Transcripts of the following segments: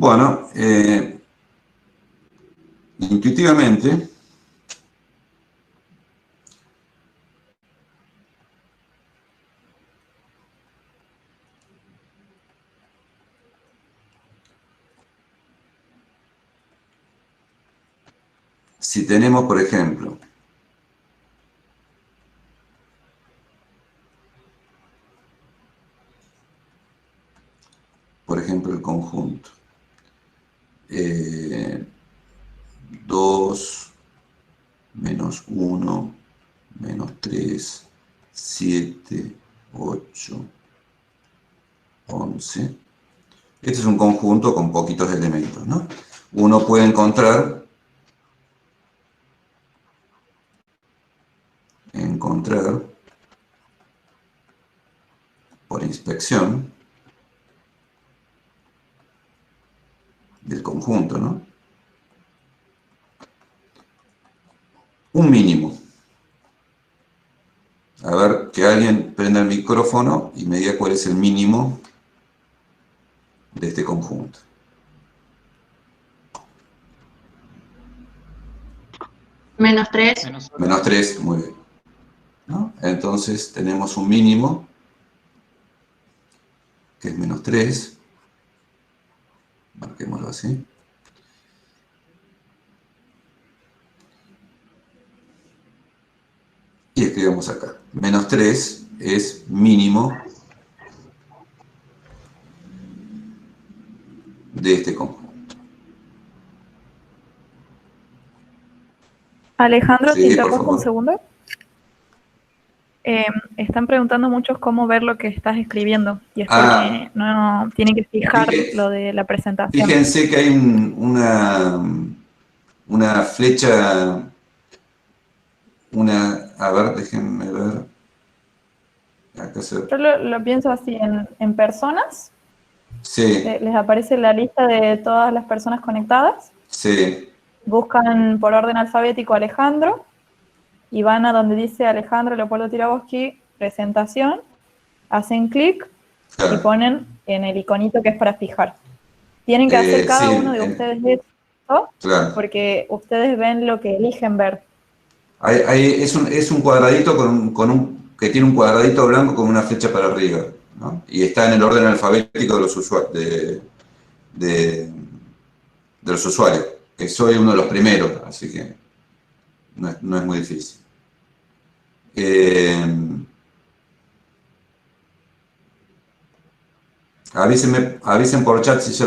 Bueno, intuitivamente, si tenemos, por ejemplo, el conjunto 2, menos 1, menos 3, 7, 8, 11. Este es un conjunto con poquitos elementos, ¿no? Uno puede encontrar por inspección del conjunto, ¿no? Un mínimo. A ver, que alguien prenda el micrófono y me diga cuál es el mínimo de este conjunto. Menos 3. Menos 3, muy bien, ¿no? Entonces tenemos un mínimo, que es menos 3. Marquémoslo así. Y escribamos acá. Menos 3 es mínimo de este conjunto. Alejandro, Sí, te por interrumpo un favor. segundo. Están preguntando muchos cómo ver lo que estás escribiendo. Y es porque no tienen que fijar lo de la presentación. Fíjense que hay una flecha, a ver, déjenme ver. Acá Yo lo pienso así, en personas. Sí. Les aparece la lista de todas las personas conectadas. Sí. Buscan por orden alfabético Alejandro y van a donde dice Alejandro Leopoldo Tiraboschi, presentación, hacen clic y ponen en el iconito que es para fijar. Tienen que hacer cada uno de ustedes eso, porque ustedes ven lo que eligen ver. Es un cuadradito que tiene un cuadradito blanco con una flecha para arriba, ¿no? Y está en el orden alfabético de los usuarios, de los usuarios, que soy uno de los primeros, así que no es muy difícil. Avisen por chat si ya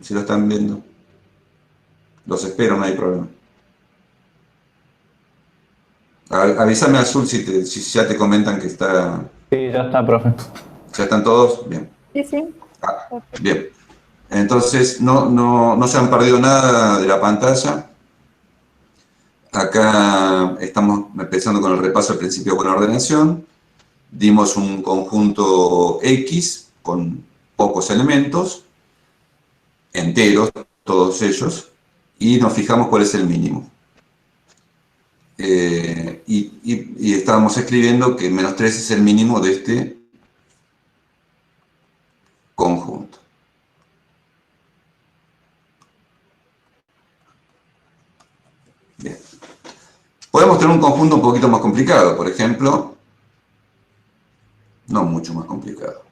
si lo están viendo. Los espero, no hay problema. Avísame, Azul, si ya te comentan que está... Sí, ya está, profe. ¿Ya están todos? Bien. Sí. Bien. Entonces, no se han perdido nada de la pantalla. Acá estamos empezando con el repaso del principio de buena ordenación. Dimos un conjunto X con pocos elementos, enteros, todos ellos, y nos fijamos cuál es el mínimo. Y estábamos escribiendo que menos 3 es el mínimo de este conjunto. Bien. Podemos tener un conjunto un poquito más complicado, por ejemplo, no mucho más complicado.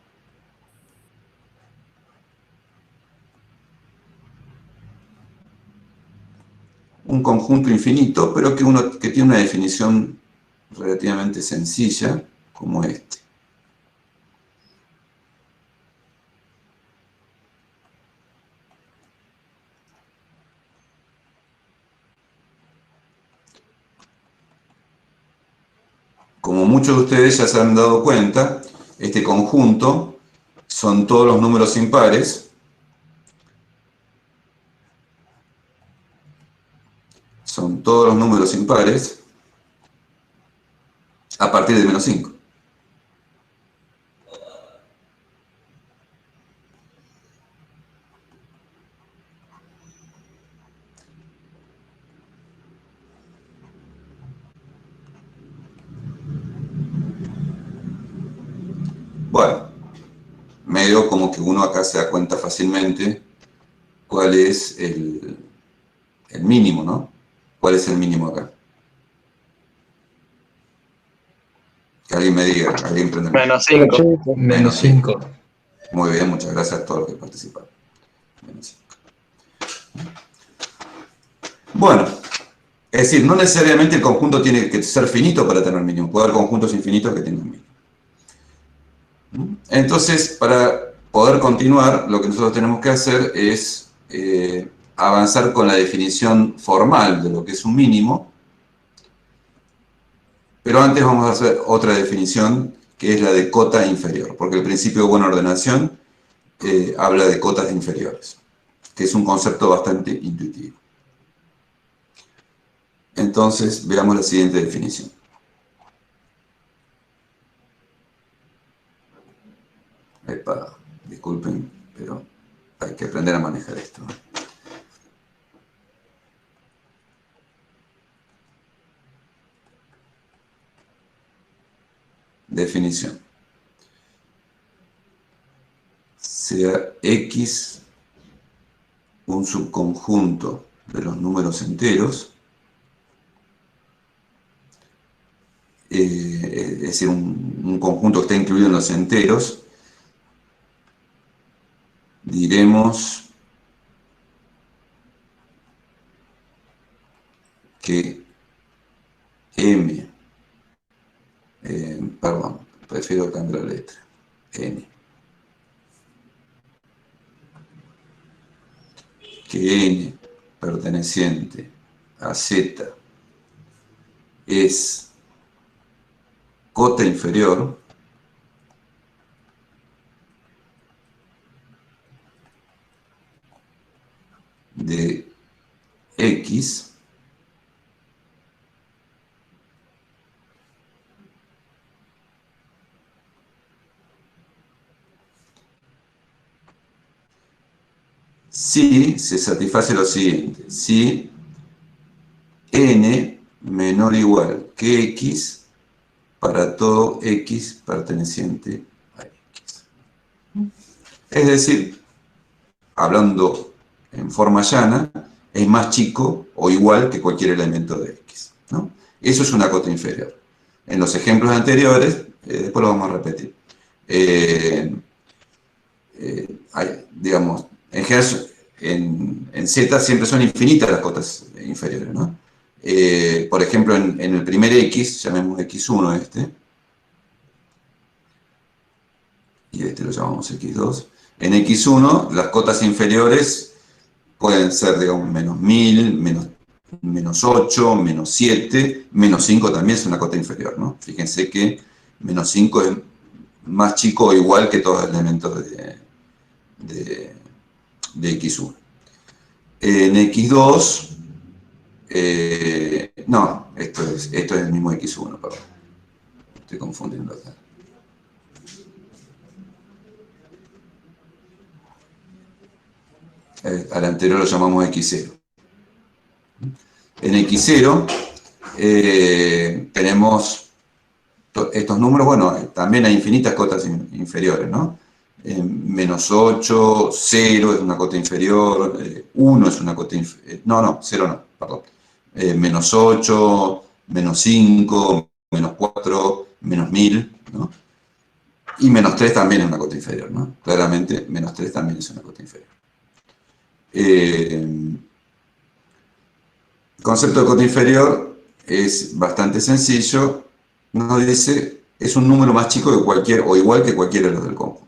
Un conjunto infinito, pero que tiene una definición relativamente sencilla, como este. Como muchos de ustedes ya se han dado cuenta, este conjunto son todos los números impares. Son todos los números impares a partir de menos 5. Bueno, medio como que uno acá se da cuenta fácilmente cuál es el mínimo, ¿no? ¿Cuál es el mínimo acá? Que alguien me diga, alguien prenda. Menos 5. Menos 5. Muy bien, muchas gracias a todos los que participaron. Menos 5. Bueno, es decir, no necesariamente el conjunto tiene que ser finito para tener mínimo. Puede haber conjuntos infinitos que tengan mínimo. Entonces, para poder continuar, lo que nosotros tenemos que hacer es avanzar con la definición formal de lo que es un mínimo. Pero antes vamos a hacer otra definición, que es la de cota inferior, porque el principio de buena ordenación habla de cotas inferiores, que es un concepto bastante intuitivo. Entonces, veamos la siguiente definición. Epa, disculpen, pero hay que aprender a manejar esto, ¿no? Definición. Sea X un subconjunto de los números enteros, es decir, un conjunto que está incluido en los enteros, diremos que M, perdón, prefiero cambiar la letra, N, que N perteneciente a Z es cota inferior de X si se satisface lo siguiente: si N menor o igual que X para todo X perteneciente a X. Es decir, hablando en forma llana, es más chico o igual que cualquier elemento de X, ¿no? Eso es una cota inferior. En los ejemplos anteriores, después lo vamos a repetir, digamos, en general, en Z siempre son infinitas las cotas inferiores, ¿no? Por ejemplo, en el primer X, llamemos X1 este, y este lo llamamos X2. En X1, las cotas inferiores pueden ser, digamos, menos 1000, menos 8, menos 7, menos 5 también es una cota inferior, ¿no? Fíjense que menos 5 es más chico o igual que todos los elementos de X1. En X2, no, esto es el mismo X1, perdón. Estoy confundiendo acá. Al anterior lo llamamos X0. En X0 tenemos estos números, bueno, también hay infinitas cotas inferiores, ¿no? Menos 8, 0 es una cota inferior, 1 es una cota inferior, no, 0 no, perdón. Menos 8, menos 5, menos 4, menos 1000, ¿no? Y menos 3 también es una cota inferior, ¿no? Claramente, menos 3 también es una cota inferior. El concepto de cota inferior es bastante sencillo. Nos dice, es un número más chico que cualquier, o igual que cualquiera de los del conjunto.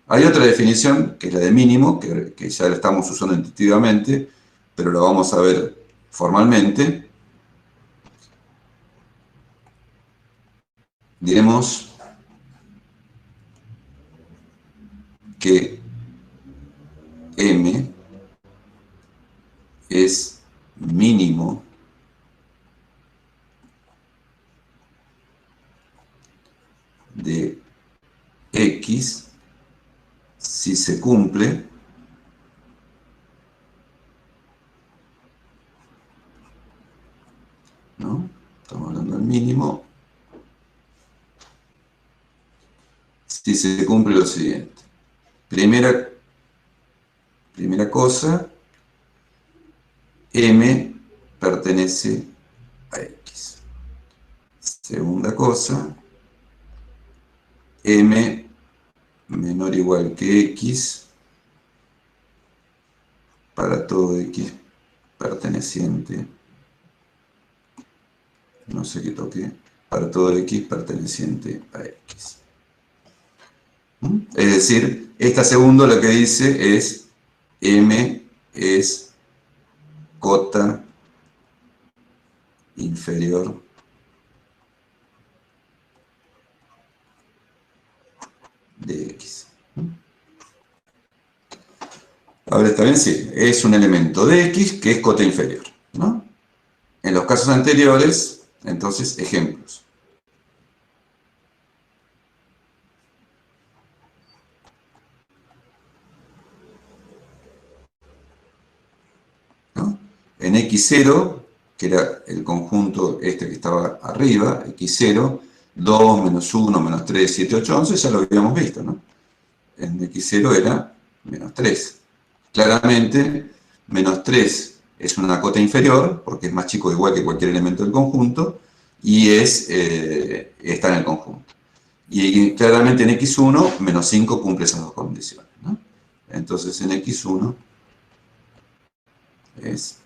Hay otra definición, que es la de mínimo, que ya la estamos usando intuitivamente, pero la vamos a ver formalmente. Diremos que M es mínimo de X si se cumple ¿no? Estamos hablando del mínimo si se cumple lo siguiente. Primera Primera cosa, M pertenece a X. Segunda cosa, M menor o igual que X para todo X perteneciente, no sé qué toque, para todo X perteneciente a X. Es decir, esta segunda lo que dice es M es cota inferior de X. Ahora está bien, sí, es un elemento de X que es cota inferior, ¿no? En los casos anteriores, entonces, ejemplos. ¿No? En X0, que era el conjunto este que estaba arriba, X0, 2, menos 1, menos 3, 7, 8, 11, ya lo habíamos visto, ¿no? En X0 era menos 3. Claramente, menos 3 es una cota inferior, porque es más chico o igual que cualquier elemento del conjunto, y está en el conjunto. Y claramente en X1, menos 5 cumple esas dos condiciones, ¿no? Entonces en X1 es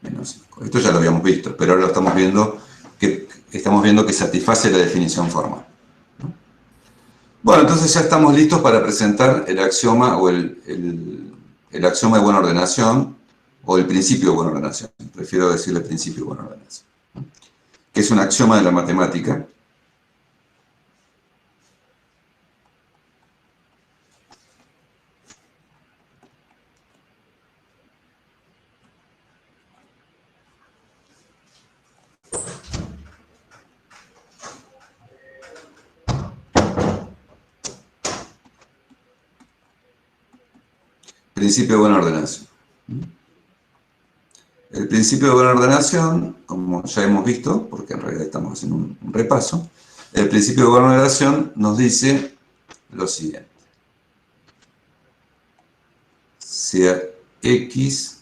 menos 5. Esto ya lo habíamos visto, pero ahora lo estamos viendo que satisface la definición formal, ¿no? Bueno, entonces ya estamos listos para presentar el axioma o el axioma de buena ordenación, o el principio de buena ordenación. Prefiero decirle principio de buena ordenación, ¿no? Que es un axioma de la matemática. Principio de buena ordenación. El principio de buena ordenación, como ya hemos visto, porque en realidad estamos haciendo un repaso, el principio de buena ordenación nos dice lo siguiente. Sea X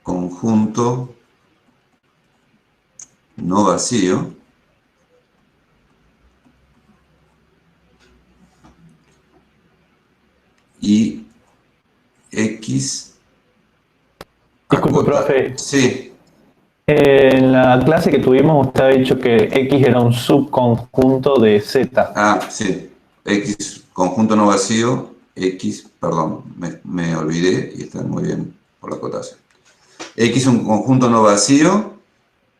conjunto no vacío y X Disculpe, profe. Sí. En la clase que tuvimos usted ha dicho que X era un subconjunto de Z. Ah, sí. X conjunto no vacío, X, perdón, me olvidé y está muy bien por la acotación. X es un conjunto no vacío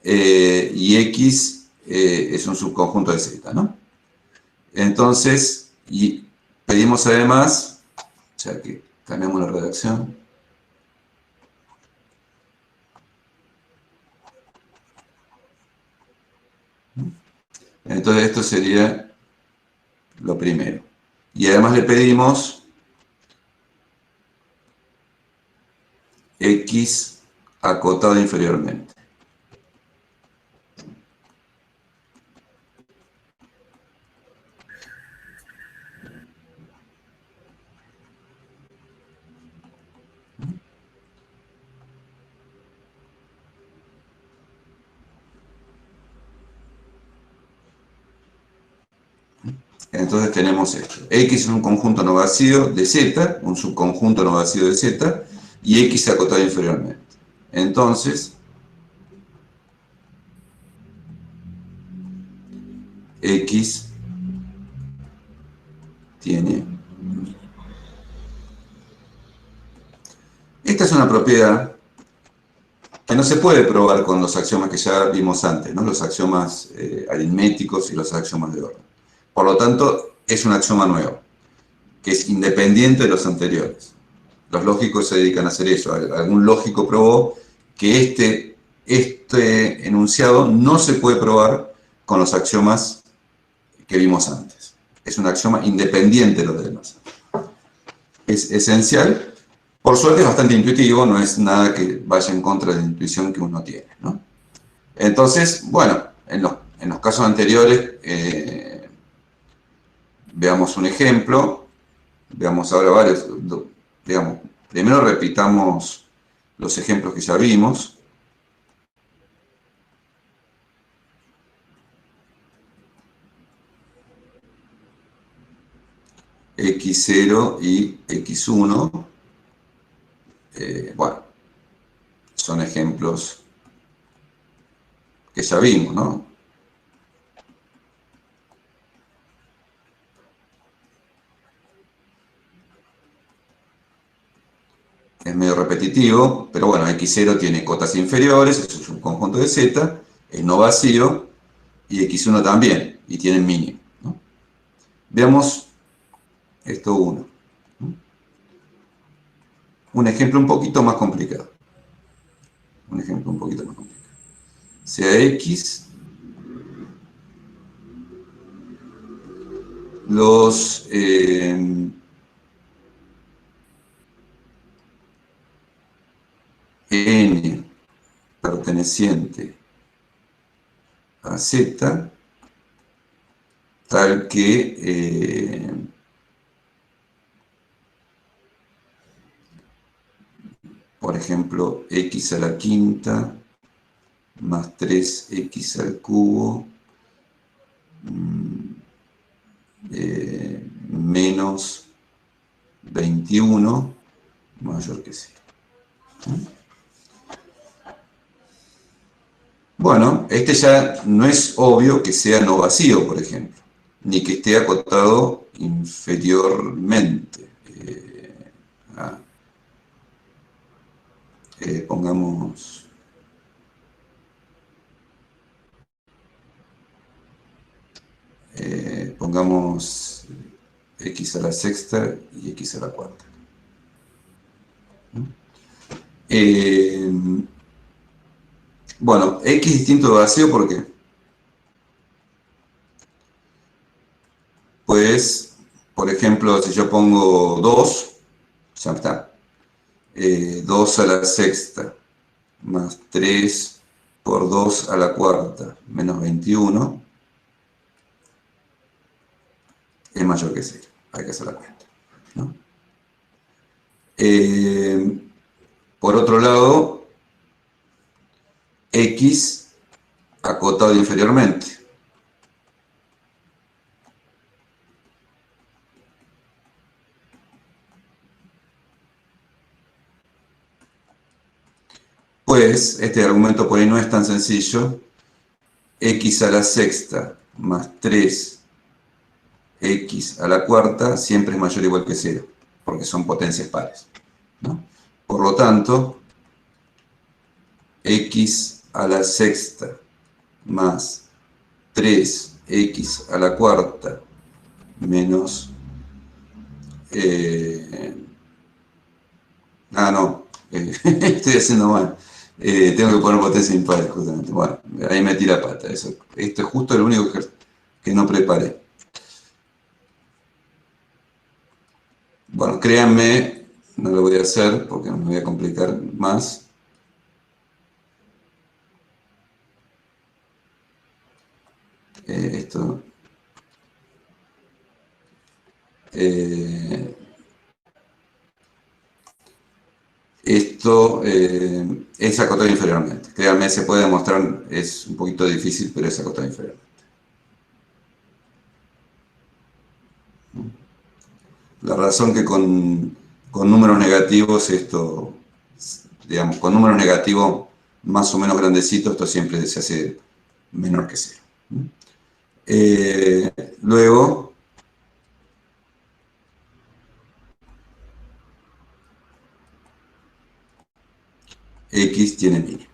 y X es un subconjunto de Z, ¿no? Entonces, y pedimos además, o sea que cambiamos la redacción. Entonces esto sería lo primero. Y además le pedimos X acotado inferiormente. Entonces tenemos esto. X es un conjunto no vacío de Z, un subconjunto no vacío de Z, y X acotado inferiormente. Entonces, X tiene... Esta es una propiedad que no se puede probar con los axiomas que ya vimos antes, ¿no? Los axiomas aritméticos y los axiomas de orden. Por lo tanto, es un axioma nuevo, que es independiente de los anteriores. Los lógicos se dedican a hacer eso. Algún lógico probó que este enunciado no se puede probar con los axiomas que vimos antes. Es un axioma independiente de los demás. Es esencial. Por suerte es bastante intuitivo, no es nada que vaya en contra de la intuición que uno tiene, ¿no? Entonces, bueno, en los casos anteriores, veamos un ejemplo. Veamos ahora varios, digamos, primero repitamos los ejemplos que ya vimos. X0 y X1, bueno, son ejemplos que ya vimos, ¿no? Es medio repetitivo, pero bueno, X0 tiene cotas inferiores, es un conjunto de Z, es no vacío, y X1 también, y tiene mínimo, ¿no? Veamos esto uno. Un ejemplo un poquito más complicado. Un ejemplo un poquito más complicado. Sea X, los N perteneciente a Z, tal que por ejemplo, x a la quinta más 3x al cubo menos 21 mayor que 0. Bueno, este ya no es obvio que sea no vacío, por ejemplo, ni que esté acotado inferiormente. Pongamos x a la sexta y x a la cuarta. Bueno, x distinto de vacío, ¿por qué? Pues, por ejemplo, si yo pongo 2, ya está. 2 a la sexta más 3 por 2 a la cuarta menos 21 es mayor que 0. Hay que hacer la cuenta, ¿no? Por otro lado, x acotado inferiormente. Pues este argumento por ahí no es tan sencillo. X a la sexta más 3 x a la cuarta siempre es mayor o igual que 0, porque son potencias pares, ¿no? Por lo tanto, x a la sexta más 3x a la cuarta menos... estoy haciendo mal. Tengo que poner potencia impar, justamente. Bueno, ahí metí la pata. Esto es justo lo único que no preparé. Bueno, créanme, no lo voy a hacer porque me voy a complicar más. Esto es acotado inferiormente. Créanme, se puede demostrar, es un poquito difícil, pero es acotado inferiormente. La razón que con números negativos esto, digamos, con números negativos más o menos grandecitos, esto siempre se hace menor que 0. Luego, x tiene mínimo.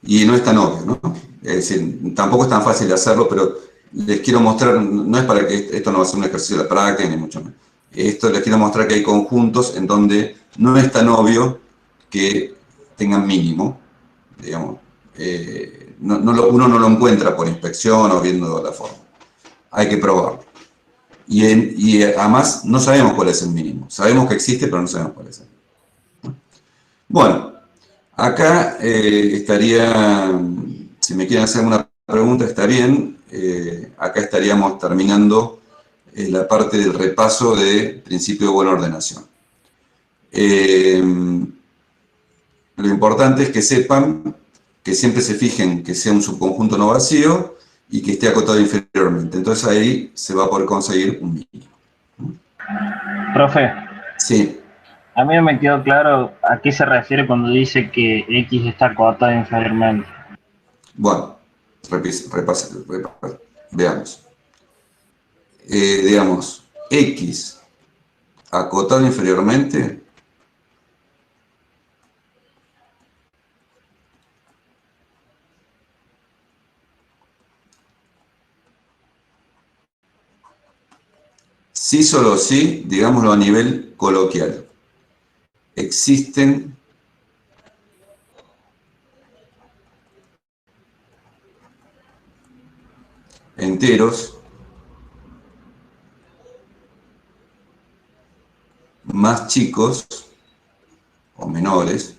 Y no es tan obvio, ¿no? Es decir, tampoco es tan fácil de hacerlo, pero les quiero mostrar, no es para que esto no va a ser un ejercicio de la práctica, ni mucho menos. Esto les quiero mostrar que hay conjuntos en donde no es tan obvio que tengan mínimo, digamos. Uno no lo encuentra por inspección o viendo la forma. Hay que probarlo. Y además no sabemos cuál es el mínimo. Sabemos que existe, pero no sabemos cuál es el mínimo. Bueno, acá estaría, si me quieren hacer una pregunta está bien. Acá estaríamos terminando la parte del repaso de principio de buena ordenación. Lo importante es que sepan que siempre se fijen que sea un subconjunto no vacío y que esté acotado inferiormente. Entonces ahí se va a poder conseguir un mínimo. Profe. Sí. A mí no me quedó claro a qué se refiere cuando dice que X está acotado inferiormente. Bueno, veamos. Digamos, X acotado inferiormente sí, solo sí, digámoslo a nivel coloquial. Existen enteros más chicos o menores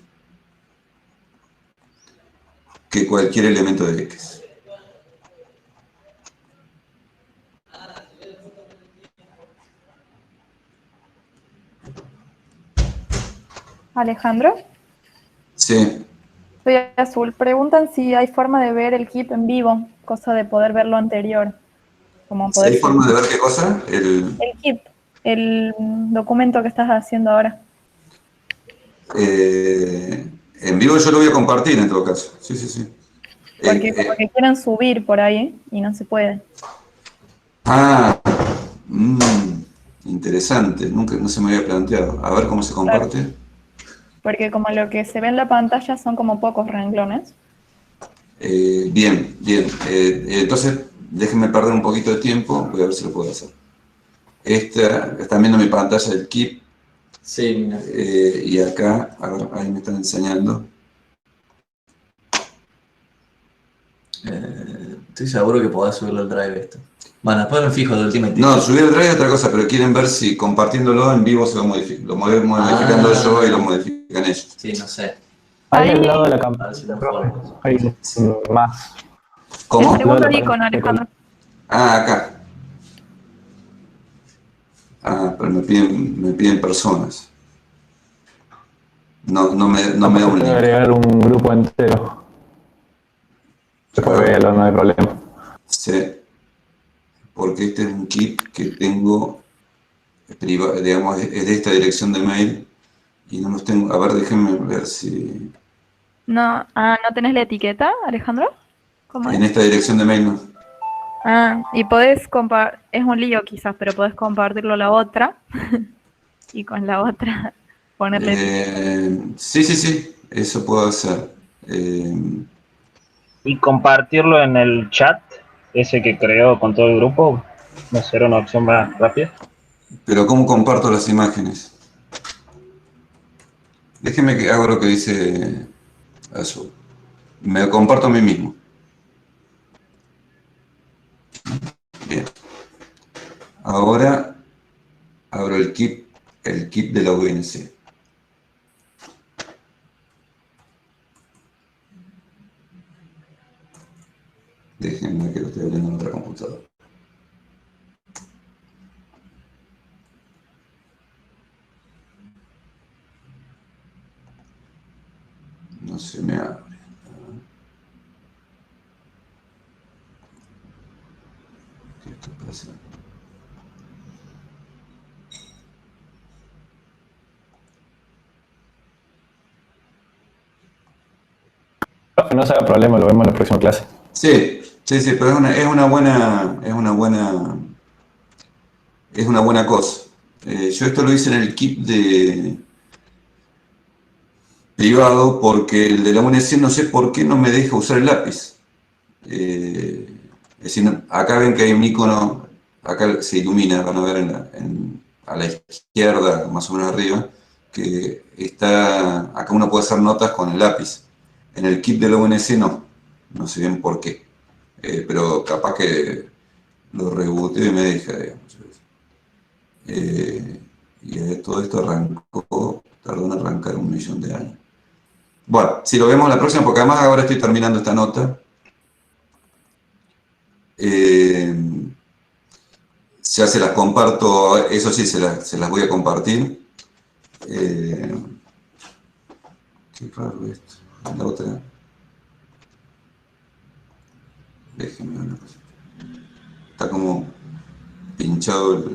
que cualquier elemento de X. Alejandro. Sí. Soy Azul. Preguntan si hay forma de ver el kit en vivo, cosa de poder ver lo anterior. Como poder ¿Hay forma de ver qué cosa? El kit, el documento que estás haciendo ahora. En vivo yo lo voy a compartir en todo caso. Sí, sí, sí. Porque como que quieren subir por ahí y no se puede. Interesante. Nunca no se me había planteado. A ver cómo se comparte. Claro. Porque como lo que se ve en la pantalla son como pocos renglones. Bien, bien. Entonces, déjenme perder un poquito de tiempo. Voy a ver si lo puedo hacer. Están viendo mi pantalla del KIP. Sí, mira. Y acá, a ver, ahí me están enseñando. Estoy seguro que podés subirlo al Drive esto. Bueno, después me fijo de Ultimate Team. No, subir el Drive es otra cosa, pero quieren ver si compartiéndolo en vivo se va a modificar. Lo voy modificando yo y lo modifican ellos. Sí, no sé. Ahí al lado de la cámara. A ver si lo puedo. Hay más. ¿Cómo? El segundo icono, Alejandro. Ah, acá. Ah, pero me piden personas. No me da un link. Agregar un grupo entero. Después véalo, no hay problema. Sí. Porque este es un kit que tengo privado, digamos, es de esta dirección de mail y no los tengo. A ver, déjenme ver si. No, ¿no tenés la etiqueta, Alejandro? ¿Cómo En es? esta dirección de mail no. Y podés compartir, es un lío quizás, pero podés compartirlo a la otra y con la otra ponerle etiqueta. Sí, eso puedo hacer. Y compartirlo en el chat, ese que creó con todo el grupo, ¿no será una opción más rápida? Pero ¿cómo comparto las imágenes? Déjenme que hago lo que dice Azul. Me comparto a mí mismo. Bien. Ahora abro el kit de la UNC. Déjenme que lo estoy abriendo en otra computadora. No se me abre. ¿Qué está pasando? No se haga problema, lo vemos en la próxima clase. Sí, pero es una buena cosa. Yo esto lo hice en el kit de privado porque el de la UNC no sé por qué no me deja usar el lápiz. Es decir, acá ven que hay un icono, acá se ilumina, van a ver a la izquierda, más o menos arriba, que está, acá uno puede hacer notas con el lápiz. En el kit de la UNC no sé bien por qué, pero capaz que lo reboteo y me deja, digamos. Y todo esto tardó en arrancar 1.000.000 de años. Bueno, si lo vemos la próxima, porque además ahora estoy terminando esta nota. Ya se las comparto, eso sí, se las voy a compartir. Qué raro esto. La otra. Déjenme una cosa. Está como pinchado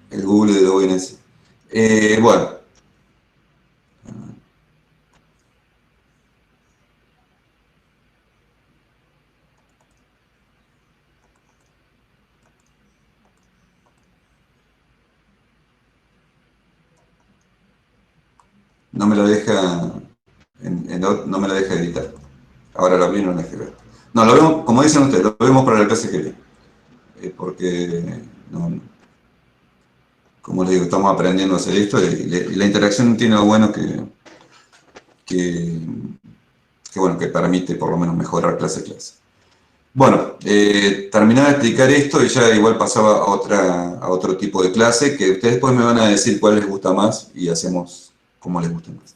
el Google de ONS. Bueno. No me la deja, no me la deja editar. Ahora lo abrí y no la dejé ver. No, lo vemos, como dicen ustedes, lo vemos para la clase que viene. Porque, no, como les digo, estamos aprendiendo a hacer esto y la interacción tiene lo bueno que permite por lo menos mejorar clase a clase. Bueno, terminaba de explicar esto y ya igual pasaba a otro tipo de clase que ustedes después me van a decir cuál les gusta más y hacemos como les guste más.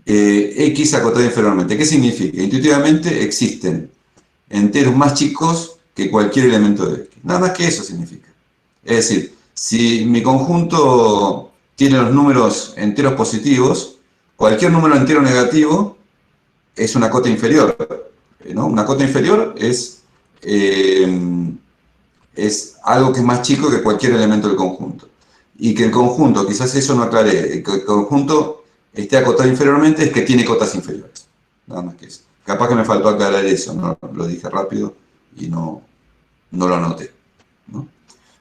X acotado inferiormente. ¿Qué significa? Intuitivamente existen enteros más chicos que cualquier elemento de X. Nada más que eso significa. Es decir, si mi conjunto tiene los números enteros positivos, cualquier número entero negativo es una cota inferior, ¿no? Una cota inferior es algo que es más chico que cualquier elemento del conjunto. Y que el conjunto, quizás eso no aclaré, que el conjunto esté acotado inferiormente es que tiene cotas inferiores. Nada más que eso. Capaz que me faltó aclarar eso, ¿no? Lo dije rápido y no lo anoté, ¿no?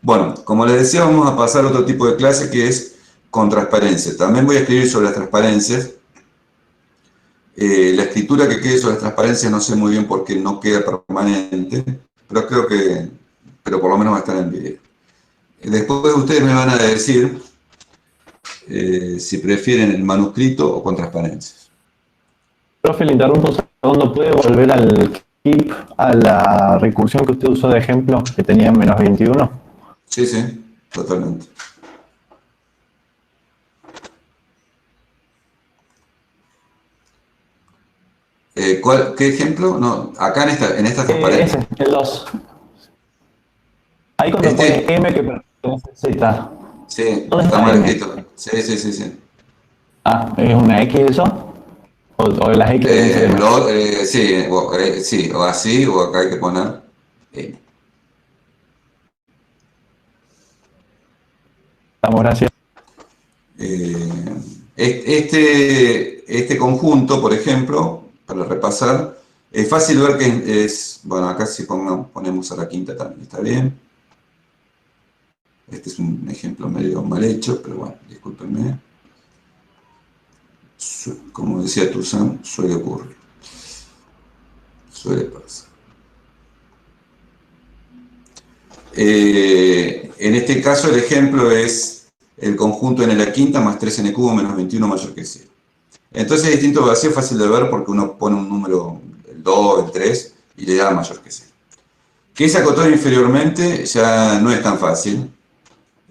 Bueno, como les decía, vamos a pasar a otro tipo de clase que es con transparencia. También voy a escribir sobre las transparencias. La escritura que quede sobre las transparencias no sé muy bien por qué no queda permanente, pero creo que, por lo menos va a estar en el video. Después ustedes me van a decir si prefieren el manuscrito o con transparencias. Profe, le interrumpo un segundo. ¿Puede volver al keep, a la recursión que usted usó de ejemplo, que tenía menos 21? Sí, sí, totalmente. ¿Qué ejemplo? No, acá en esta transparencia. Ese, el 2. Ahí cuando pone M que pertenece a Z. Sí, ¿Dónde está está mal M? escrito. Sí, sí, sí, sí. Ah, ¿es una X eso? ¿O las X deben ser M? Sí, o así, o acá hay que poner M. Estamos, gracias. Este conjunto, por ejemplo, para repasar, es fácil ver que es, bueno, acá si ponemos a la quinta también está bien. Este es un ejemplo medio mal hecho, pero bueno, discúlpenme. Como decía Toussaint, suele ocurrir. Suele pasar. En este caso el ejemplo es el conjunto n a la quinta más 3n cubo menos 21 mayor que 0. Entonces el distinto vacío es fácil de ver porque uno pone un número, el 2, el 3, y le da mayor que 0. Que es acotado inferiormente ya no es tan fácil.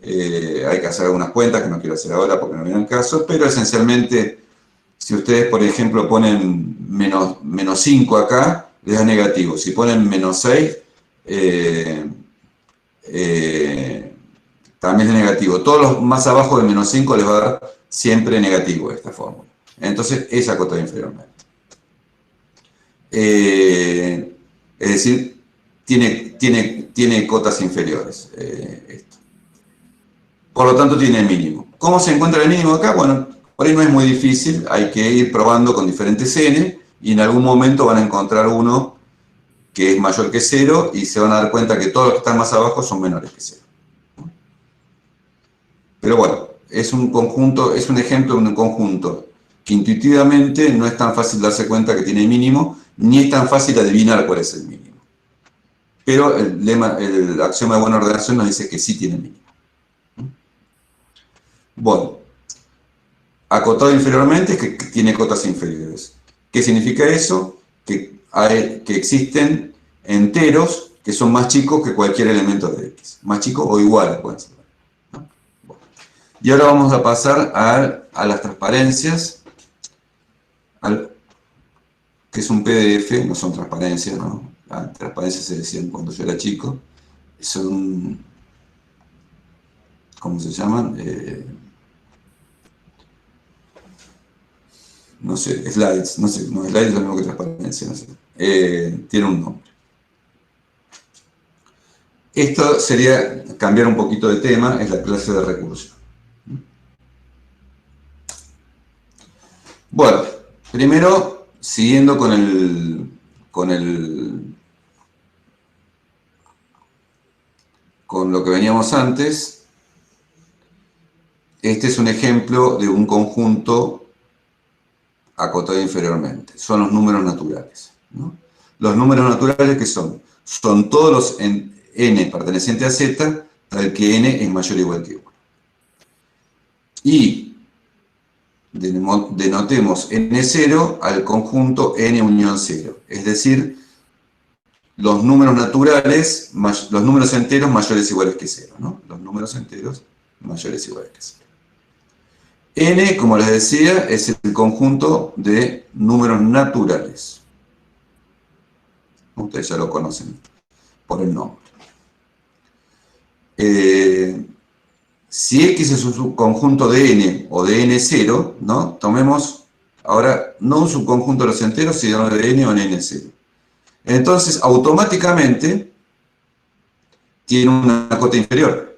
Hay que hacer algunas cuentas que no quiero hacer ahora porque no viene el caso, pero esencialmente, si ustedes, por ejemplo, ponen menos 5 acá, les da negativo. Si ponen menos 6, también es negativo. Todos los más abajo de menos 5 les va a dar siempre negativo esta fórmula. Entonces, es acotado inferiormente. Es decir, tiene cotas inferiores esto. Por lo tanto, tiene el mínimo. ¿Cómo se encuentra el mínimo acá? Bueno, por ahí no es muy difícil, hay que ir probando con diferentes n y en algún momento van a encontrar uno que es mayor que 0 y se van a dar cuenta que todos los que están más abajo son menores que 0. Pero bueno, es un conjunto, es un ejemplo de un conjunto que intuitivamente no es tan fácil darse cuenta que tiene mínimo, ni es tan fácil adivinar cuál es el mínimo. Pero el axioma de buena ordenación nos dice que sí tiene mínimo. Bueno, acotado inferiormente es que tiene cotas inferiores. ¿Qué significa eso? Que existen enteros que son más chicos que cualquier elemento de X. Más chicos o iguales pueden ser. ¿No? Bueno. Y ahora vamos a pasar a las transparencias, que es un PDF, no son transparencias, ¿no? transparencia se decían cuando yo era chico, son, ¿cómo se llaman? No sé, slides, no sé, no, slides es lo mismo que transparencia, no sé. Tiene un nombre. Esto sería cambiar un poquito de tema, es la clase de recurso. Bueno, primero, siguiendo con lo que veníamos antes, este es un ejemplo de un conjunto acotado inferiormente. Son los números naturales, ¿no? Los números naturales, ¿qué son? Son todos los n pertenecientes a z, tal que n es mayor o igual que 1. Y denotemos n0 al conjunto n unión 0. Es decir, los números naturales, los números enteros mayores o iguales que 0, ¿no? Los números enteros mayores o iguales que 0. N, como les decía, es el conjunto de números naturales. Ustedes ya lo conocen por el nombre. Si X es un subconjunto de N o de N0, ¿no? Tomemos ahora no un subconjunto de los enteros, sino de N o de N0. Entonces, automáticamente, tiene una cota inferior.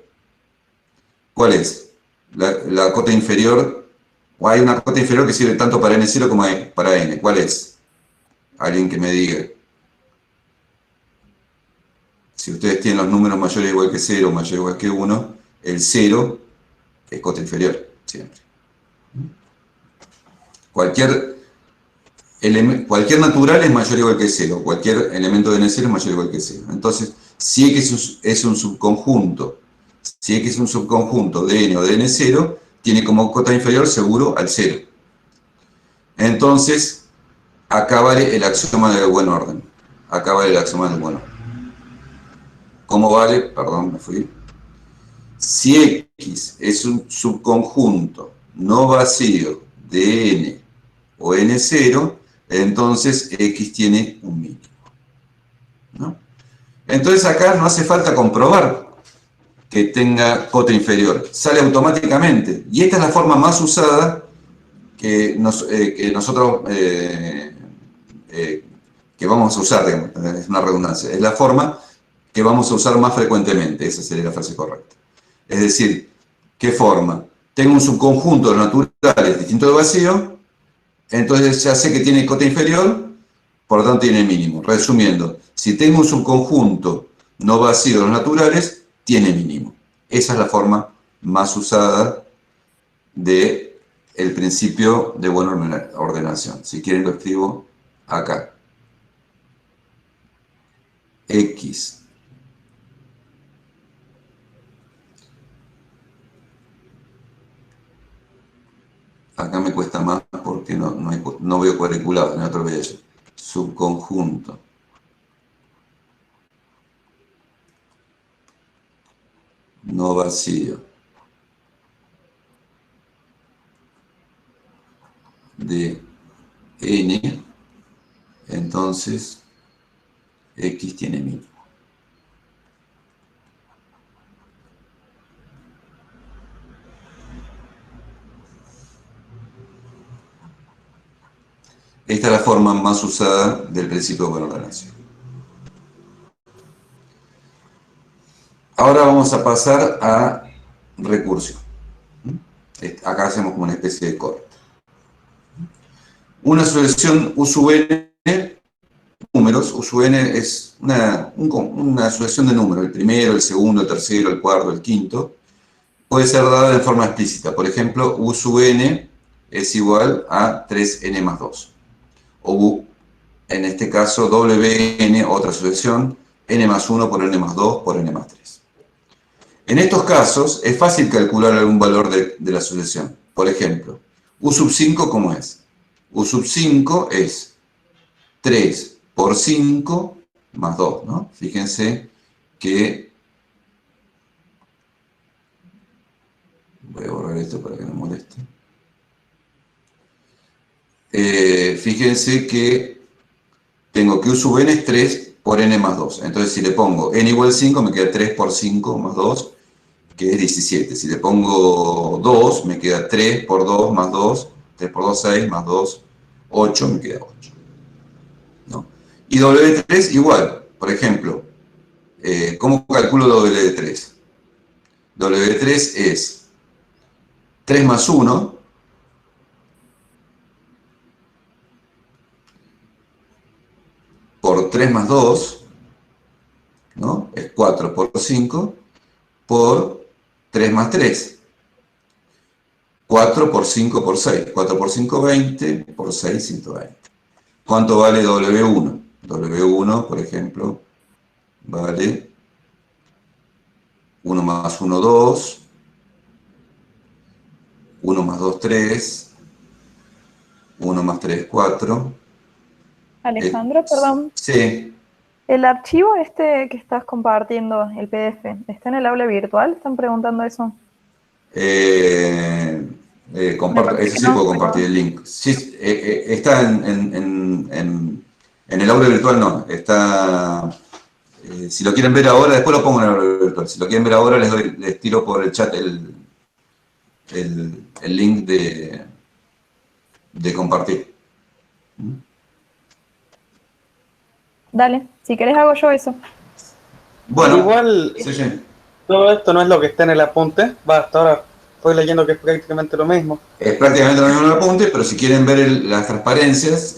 ¿Cuál es? La cota inferior, o hay una cota inferior que sirve tanto para N0 como para N. ¿Cuál es? Alguien que me diga. Si ustedes tienen los números mayores o igual que 0 o mayor o igual que 1, el 0 es cota inferior, siempre. Cualquier natural es mayor o igual que 0, cualquier elemento de N0 es mayor o igual que 0. Entonces, si X es un subconjunto, si X es un subconjunto de N o de N0, tiene como cota inferior seguro al 0. Entonces, acá vale el axioma del buen orden. Acá vale el axioma del buen orden. ¿Cómo vale? Perdón, me fui. Si X es un subconjunto no vacío de N o N0, entonces X tiene un mínimo, ¿no? Entonces acá no hace falta comprobar que tenga cota inferior, sale automáticamente. Y esta es la forma más usada que nosotros que vamos a usar, digamos, es una redundancia, es la forma que vamos a usar más frecuentemente, esa sería la frase correcta. Es decir, ¿qué forma? Tengo un subconjunto de naturales distinto de vacío, entonces ya sé que tiene cota inferior, por lo tanto tiene mínimo. Resumiendo, si tengo un subconjunto no vacío de los naturales, tiene mínimo. Esa es la forma más usada del principio de buena ordenación. Si quieren lo escribo acá. X acá me cuesta más porque no veo cuadriculado, en otro veo. Subconjunto no vacío de N, entonces X tiene mínimo. Esta es la forma más usada del principio de buena ordenación. Ahora vamos a pasar a recursión. Acá hacemos como una especie de corte. Una sucesión U sub n, números, U sub n es una sucesión de números, el primero, el segundo, el tercero, el cuarto, el quinto, puede ser dada de forma explícita. Por ejemplo, U sub n es igual a 3n más 2. O en este caso Wn, otra sucesión, n más 1 por n más 2 por n más 3. En estos casos es fácil calcular algún valor de la sucesión. Por ejemplo, U sub 5, ¿cómo es? U sub 5 es 3 por 5 más 2, ¿no? Fíjense que... Voy a borrar esto para que no moleste. Fíjense que tengo que U sub n es 3 por n más 2. Entonces, si le pongo n igual 5, me queda 3 por 5 más 2, que es 17. Si le pongo 2, me queda 3 por 2 más 2, 3 por 2, 6, más 2, 8, me queda 8. ¿No? Y W3 igual. Por ejemplo, ¿cómo calculo W3? W3 es 3 más 1 por 3 más 2, ¿no? Es 4 por 5 por 3 más 3. 4 por 5 por 6. 4 por 5, 20, por 6, 120. ¿Cuánto vale W1? W1, por ejemplo, vale 1 más 1, 2. 1 más 2, 3. 1 más 3, 4. Alejandro, perdón. Sí. ¿El archivo este que estás compartiendo, el PDF, está en el aula virtual? ¿Están preguntando eso? Comparto, ese sí puedo compartir el link. Sí, está en el aula virtual, no. Está, si lo quieren ver ahora, después lo pongo en el aula virtual. Si lo quieren ver ahora, les tiro por el chat el link de compartir. Dale, si querés hago yo eso. Bueno, igual sí. todo esto no es lo que está en el apunte. Hasta ahora estoy leyendo que es prácticamente lo mismo. Es prácticamente lo mismo en el apunte, pero si quieren ver las transparencias,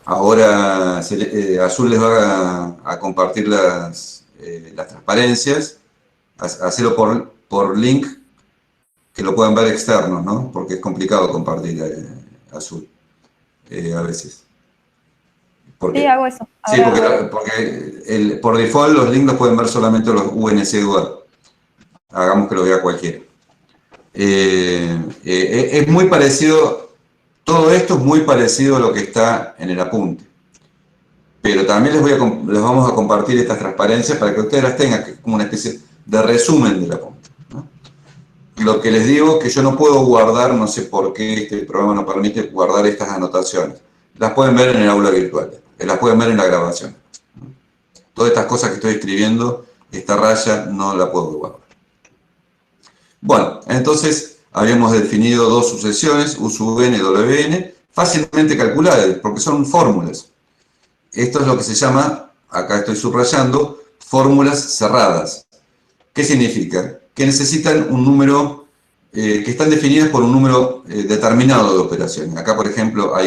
ahora Azul les va a compartir las transparencias, hacerlo por link, que lo puedan ver externos, ¿no? Porque es complicado compartir Azul a veces. Sí, hago eso. Sí, porque por default los links los pueden ver solamente los UNC Dual. Hagamos que lo vea cualquiera. Es muy parecido, todo esto es muy parecido a lo que está en el apunte. Pero también les vamos a compartir estas transparencias para que ustedes las tengan como una especie de resumen del apunte, ¿no? Lo que les digo es que yo no puedo guardar, no sé por qué este programa no permite guardar estas anotaciones. Las pueden ver en el aula virtual, las pueden ver en la grabación. Todas estas cosas que estoy escribiendo, esta raya no la puedo guardar. Bueno, entonces habíamos definido dos sucesiones, U sub n y Wn, fácilmente calculables, porque son fórmulas. Esto es lo que se llama, acá estoy subrayando, fórmulas cerradas. ¿Qué significa? Que necesitan un número, que están definidas por un número determinado de operaciones. Acá, por ejemplo, acá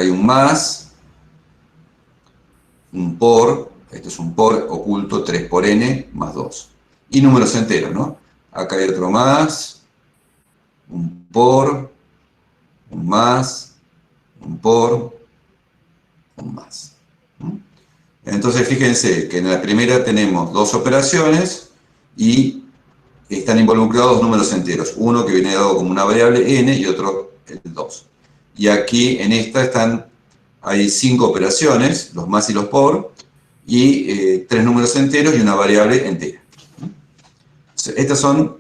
hay un más, un por, este es un por oculto, 3 por n más 2. Y números enteros, ¿no? Acá hay otro más, un por, un más, un por, un más. Entonces, fíjense que en la primera tenemos dos operaciones y están involucrados números enteros. Uno que viene dado como una variable n y otro el 2. Y aquí en esta hay 5 operaciones, los más y los por, y 3 números enteros y una variable entera. Estas son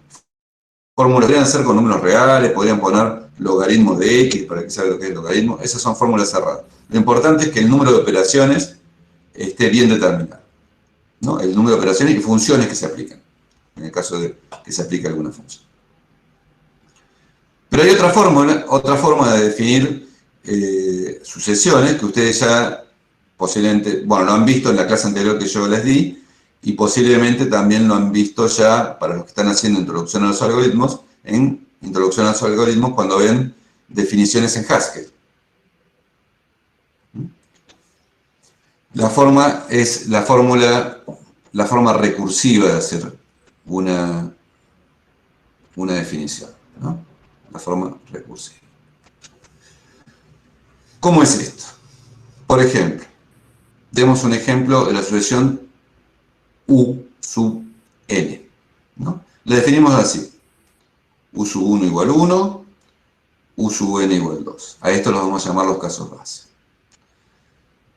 fórmulas, podrían ser con números reales, podrían poner logaritmos de x para que saben lo que es logaritmo. Esas son fórmulas cerradas. Lo importante es que el número de operaciones esté bien determinado, ¿no? El número de operaciones y funciones que se aplican, en el caso de que se aplique alguna función. Pero hay otra forma de definir sucesiones que ustedes ya posiblemente, bueno, lo han visto en la clase anterior que yo les di, y posiblemente también lo han visto ya para los que están haciendo introducción a los algoritmos, en introducción a los algoritmos cuando ven definiciones en Haskell. La forma es la forma recursiva de hacer una definición, ¿no? La forma recursiva. ¿Cómo es esto? Por ejemplo, demos un ejemplo de la sucesión U sub n, ¿no? La definimos así. U sub 1 igual 1, U sub n igual 2. A esto los vamos a llamar los casos base.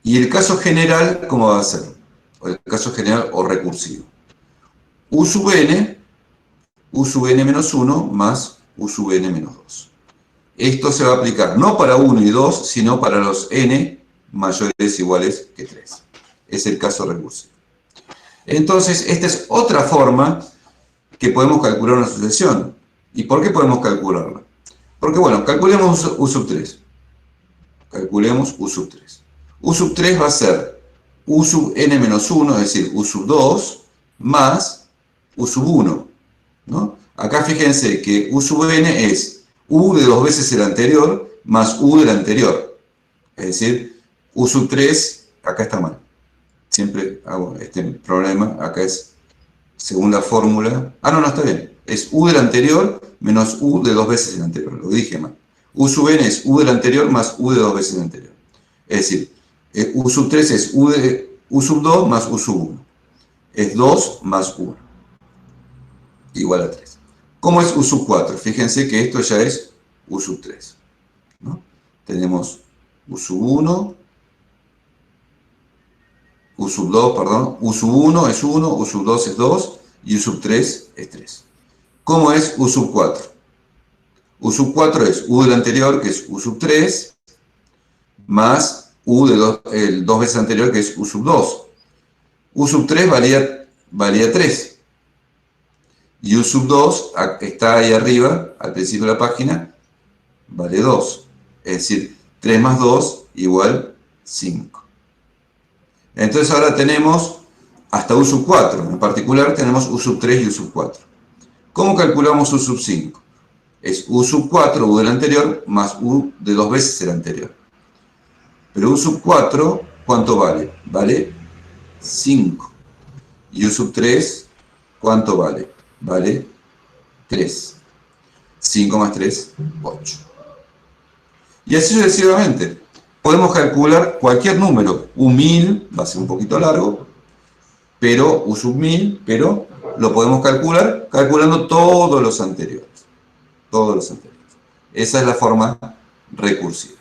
Y el caso general, ¿cómo va a ser? El caso general o recursivo. U sub n menos 1 más U sub n menos 2. esto se va a aplicar no para 1 y 2, sino para los n mayores o iguales que 3. Es el caso recursivo. Entonces, esta es otra forma que podemos calcular una sucesión. ¿Y por qué podemos calcularla? Porque, bueno, calculemos U sub 3. Calculemos U sub 3. U sub 3 va a ser U sub n menos 1, es decir, U sub 2, más U sub 1, ¿no? Acá fíjense que U sub n es U de 2 veces el anterior, más U del anterior. Es decir, U sub 3, acá está mal. Siempre hago este problema, acá es según la fórmula. Ah, no, está bien. Es U del anterior menos U de 2 veces el anterior. Lo dije mal. U sub n es U del anterior más U de 2 veces el anterior. Es decir, U sub 3 es U sub 2 más U sub 1. Es 2 más 1. Igual a 3. ¿Cómo es U sub 4? Fíjense que esto ya es U sub 3, ¿no? Tenemos U sub 1, U sub 2, perdón. U sub 1 es 1, U sub 2 es 2 y U sub 3 es 3. ¿Cómo es U sub 4? U sub 4 es U del anterior, que es U sub 3, más U de el 2 veces anterior, que es U sub 2. U sub 3 valía 3. Y U sub 2 está ahí arriba, al principio de la página, vale 2. Es decir, 3 más 2 igual 5. Entonces ahora tenemos hasta U sub 4. En particular tenemos U sub 3 y U sub 4. ¿Cómo calculamos U sub 5? Es U sub 4, U del anterior, más U de 2 veces el anterior. Pero U sub 4, ¿cuánto vale? Vale 5. Y U sub 3, ¿cuánto vale? Vale 3. 5 más 3, 8. Y así sucesivamente. Podemos calcular cualquier número. U1000 va a ser un poquito largo, pero U sub 1000, pero lo podemos calcular calculando todos los anteriores. Todos los anteriores. Esa es la forma recursiva.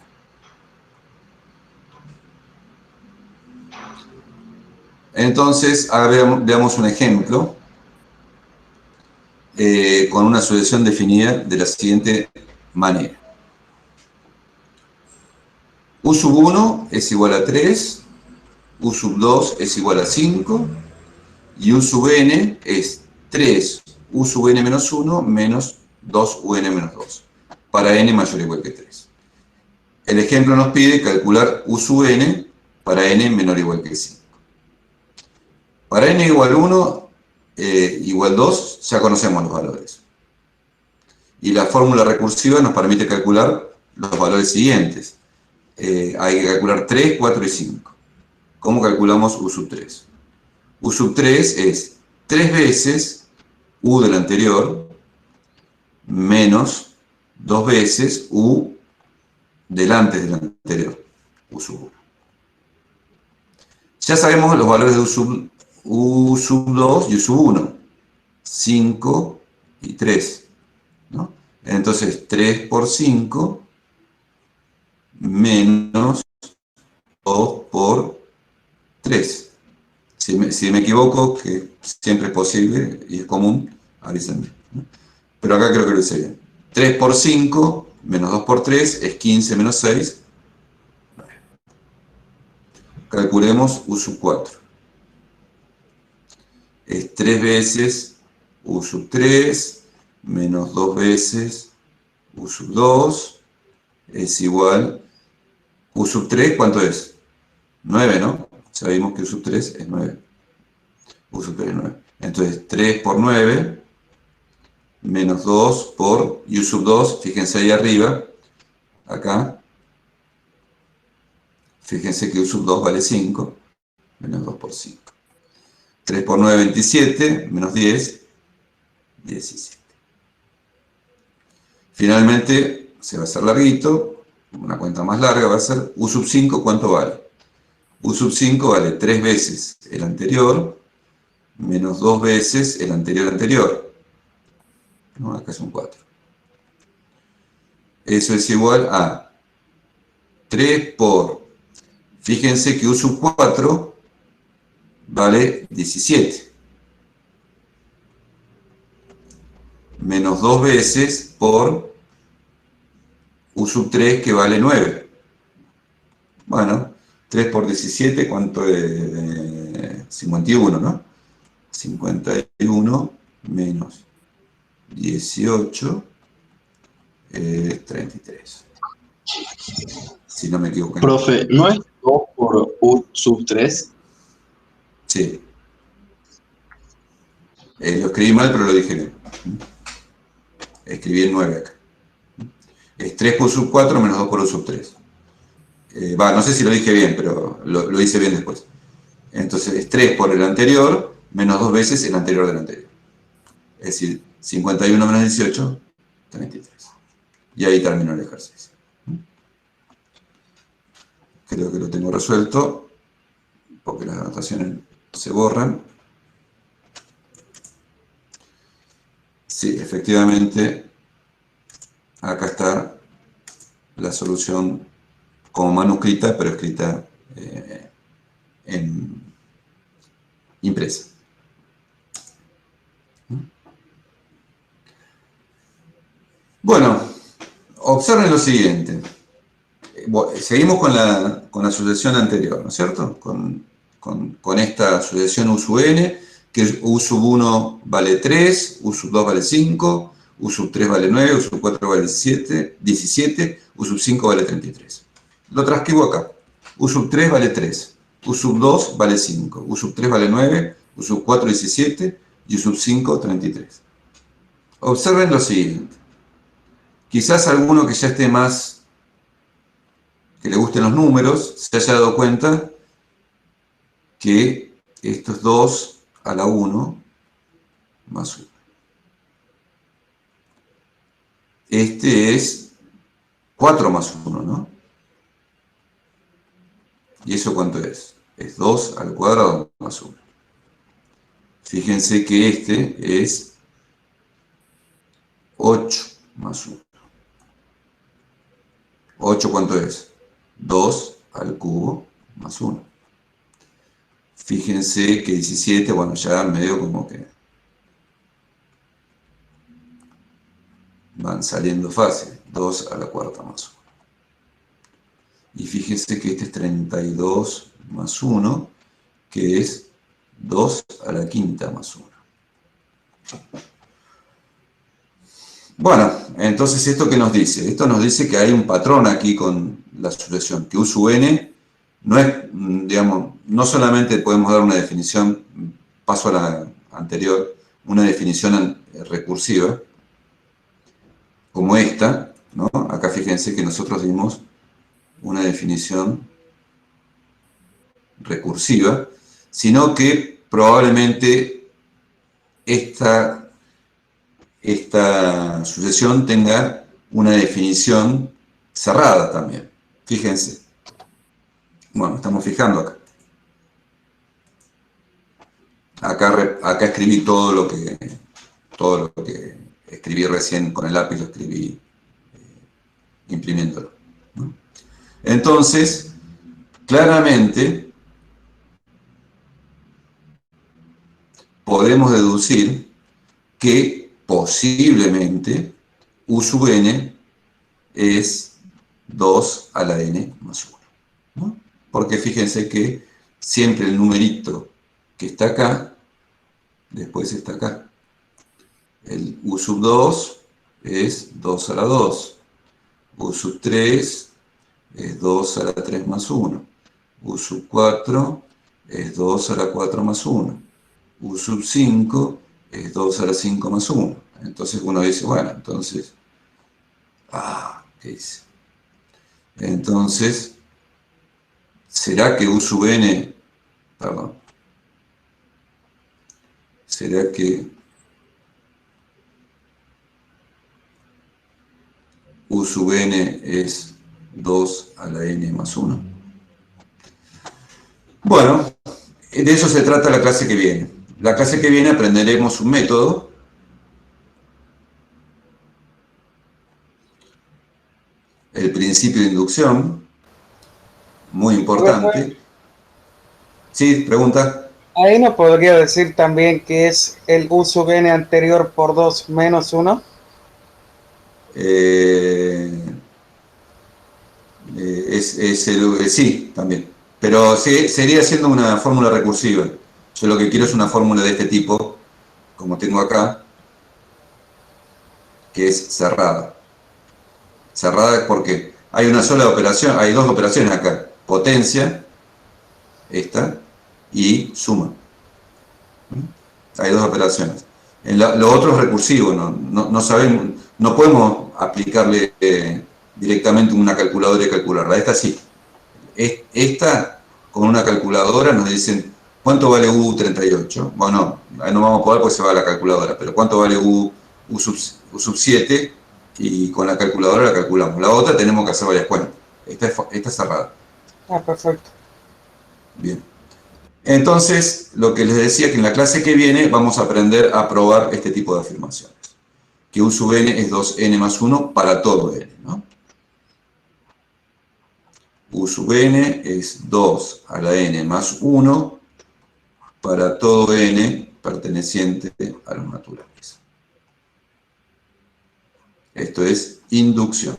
Entonces, ahora veamos un ejemplo con una sucesión definida de la siguiente manera. U sub 1 es igual a 3, U sub 2 es igual a 5, y U sub n es 3, U sub n menos 1 menos 2UN menos 2, para n mayor o igual que 3. El ejemplo nos pide calcular U sub n para n menor o igual que 5. Para n igual 1, igual 2, ya conocemos los valores. Y la fórmula recursiva nos permite calcular los valores siguientes. Hay que calcular 3, 4 y 5. ¿Cómo calculamos U sub 3? U sub 3 es 3 veces U del anterior menos 2 veces U del antes del anterior, U sub 1. Ya sabemos los valores de U sub 2 y U sub 1, 5 y 3, ¿no? Entonces 3 por 5 menos 2 por 3. Si me equivoco, que siempre es posible y es común, avísenme, ¿no? Pero acá creo que lo hice bien. 3 por 5 menos 2 por 3 es 15 menos 6. Calculemos U sub 4. Es 3 veces U sub 3 menos 2 veces U sub 2 es igual. U sub 3, ¿cuánto es? 9, ¿no? Ya vimos que U sub 3 es 9. U sub 3 es 9. Entonces 3 por 9 menos 2 por U sub 2, fíjense ahí arriba, acá. Fíjense que U sub 2 vale 5, menos 2 por 5. 3 por 9, 27, menos 10, 17. Finalmente, se va a hacer larguito, una cuenta más larga va a ser U sub 5, ¿cuánto vale? U sub 5 vale 3 veces el anterior, menos 2 veces el anterior. ¿No? Acá son 4. Eso es igual a 3 por, fíjense que U sub 4 vale 17. Menos 2 veces por U sub 3 que vale 9. Bueno, 3 por 17, ¿cuánto es? 51, ¿no? 51 menos 18 es 33. Si no me equivoco. Profe, ¿no es 2 por U sub 3? Sí. Lo escribí mal, pero lo dije bien. Escribí el 9 acá. Es 3 por U sub 4 menos 2 por U sub 3. No sé si lo dije bien, pero lo hice bien después. Entonces es 3 por el anterior menos 2 veces el anterior del anterior. Es decir, 51 menos 18, 33. Y ahí terminó el ejercicio. Creo que lo tengo resuelto, porque las anotaciones se borran. Sí, efectivamente, acá está la solución como manuscrita, pero escrita en impresa. Bueno, observen lo siguiente. Seguimos con la sucesión anterior, ¿no es cierto? Con esta sucesión U sub n, que U sub 1 vale 3, U sub 2 vale 5, U sub 3 vale 9, U sub 4 vale 17, U sub 5 vale 33. Lo transcribo acá. U sub 3 vale 3, U sub 2 vale 5, U sub 3 vale 9, U sub 4 17 y U sub 5 33. Observen lo siguiente. Quizás alguno que ya esté más, que le gusten los números, se haya dado cuenta que esto es 2 a la 1 más 1. Este es 4 más 1, ¿no? ¿Y eso cuánto es? Es 2 al cuadrado más 1. Fíjense que este es 8 más 1. ¿8 cuánto es? 2 al cubo más 1. Fíjense que 17, bueno, ya medio como que van saliendo fácil. 2 a la cuarta más 1. Y fíjense que este es 32 más 1, que es 2 a la quinta más 1. Bueno, entonces, ¿esto qué nos dice? Esto nos dice que hay un patrón aquí con la sucesión, que U sub n no es, digamos, no solamente podemos dar una definición, paso a la anterior, una definición recursiva, como esta, ¿no? Acá fíjense que nosotros dimos una definición recursiva, sino que probablemente esta sucesión tenga una definición cerrada también. Fíjense. Bueno, estamos fijando acá. Acá escribí todo lo que escribí recién con el lápiz, lo escribí imprimiéndolo, ¿no? Entonces, claramente podemos deducir que posiblemente U sub n es 2 a la n más 1, ¿no? Porque fíjense que siempre el numerito que está acá, después está acá. El U sub 2 es 2 a la 2. U sub 3 es 2 a la 3 más 1. U sub 4 es 2 a la 4 más 1. U sub 5 es 2 a la 5 más 1. Entonces uno dice, bueno, entonces... ¿qué dice? Entonces, ¿será que U sub n... Perdón. ¿Será que U sub n es 2 a la n más 1? Bueno, de eso se trata la clase que viene. La clase que viene aprenderemos un método el principio de inducción, muy importante. Sí, pregunta. Ahí nos podría decir también que es el U sub n anterior por 2 menos 1. Sí, también. Pero sería siendo una fórmula recursiva. Yo lo que quiero es una fórmula de este tipo, como tengo acá, que es cerrada. Cerrada porque hay una sola operación, hay dos operaciones acá. Potencia, esta, y suma. Hay dos operaciones. Lo otro es recursivo, no sabemos, no podemos aplicarle directamente una calculadora y calcularla. Esta sí. Esta, con una calculadora nos dicen, ¿cuánto vale U38? Bueno, ahí no vamos a poder porque se va a la calculadora, pero ¿cuánto vale U sub 7? Y con la calculadora la calculamos. La otra tenemos que hacer varias cuentas. Esta es cerrada. Ah, perfecto. Bien. Entonces, lo que les decía que en la clase que viene vamos a aprender a probar este tipo de afirmaciones. Que U sub n es 2n más 1 para todo n, ¿no? U sub n es 2 a la n más 1 para todo n perteneciente a los naturales. Esto es inducción.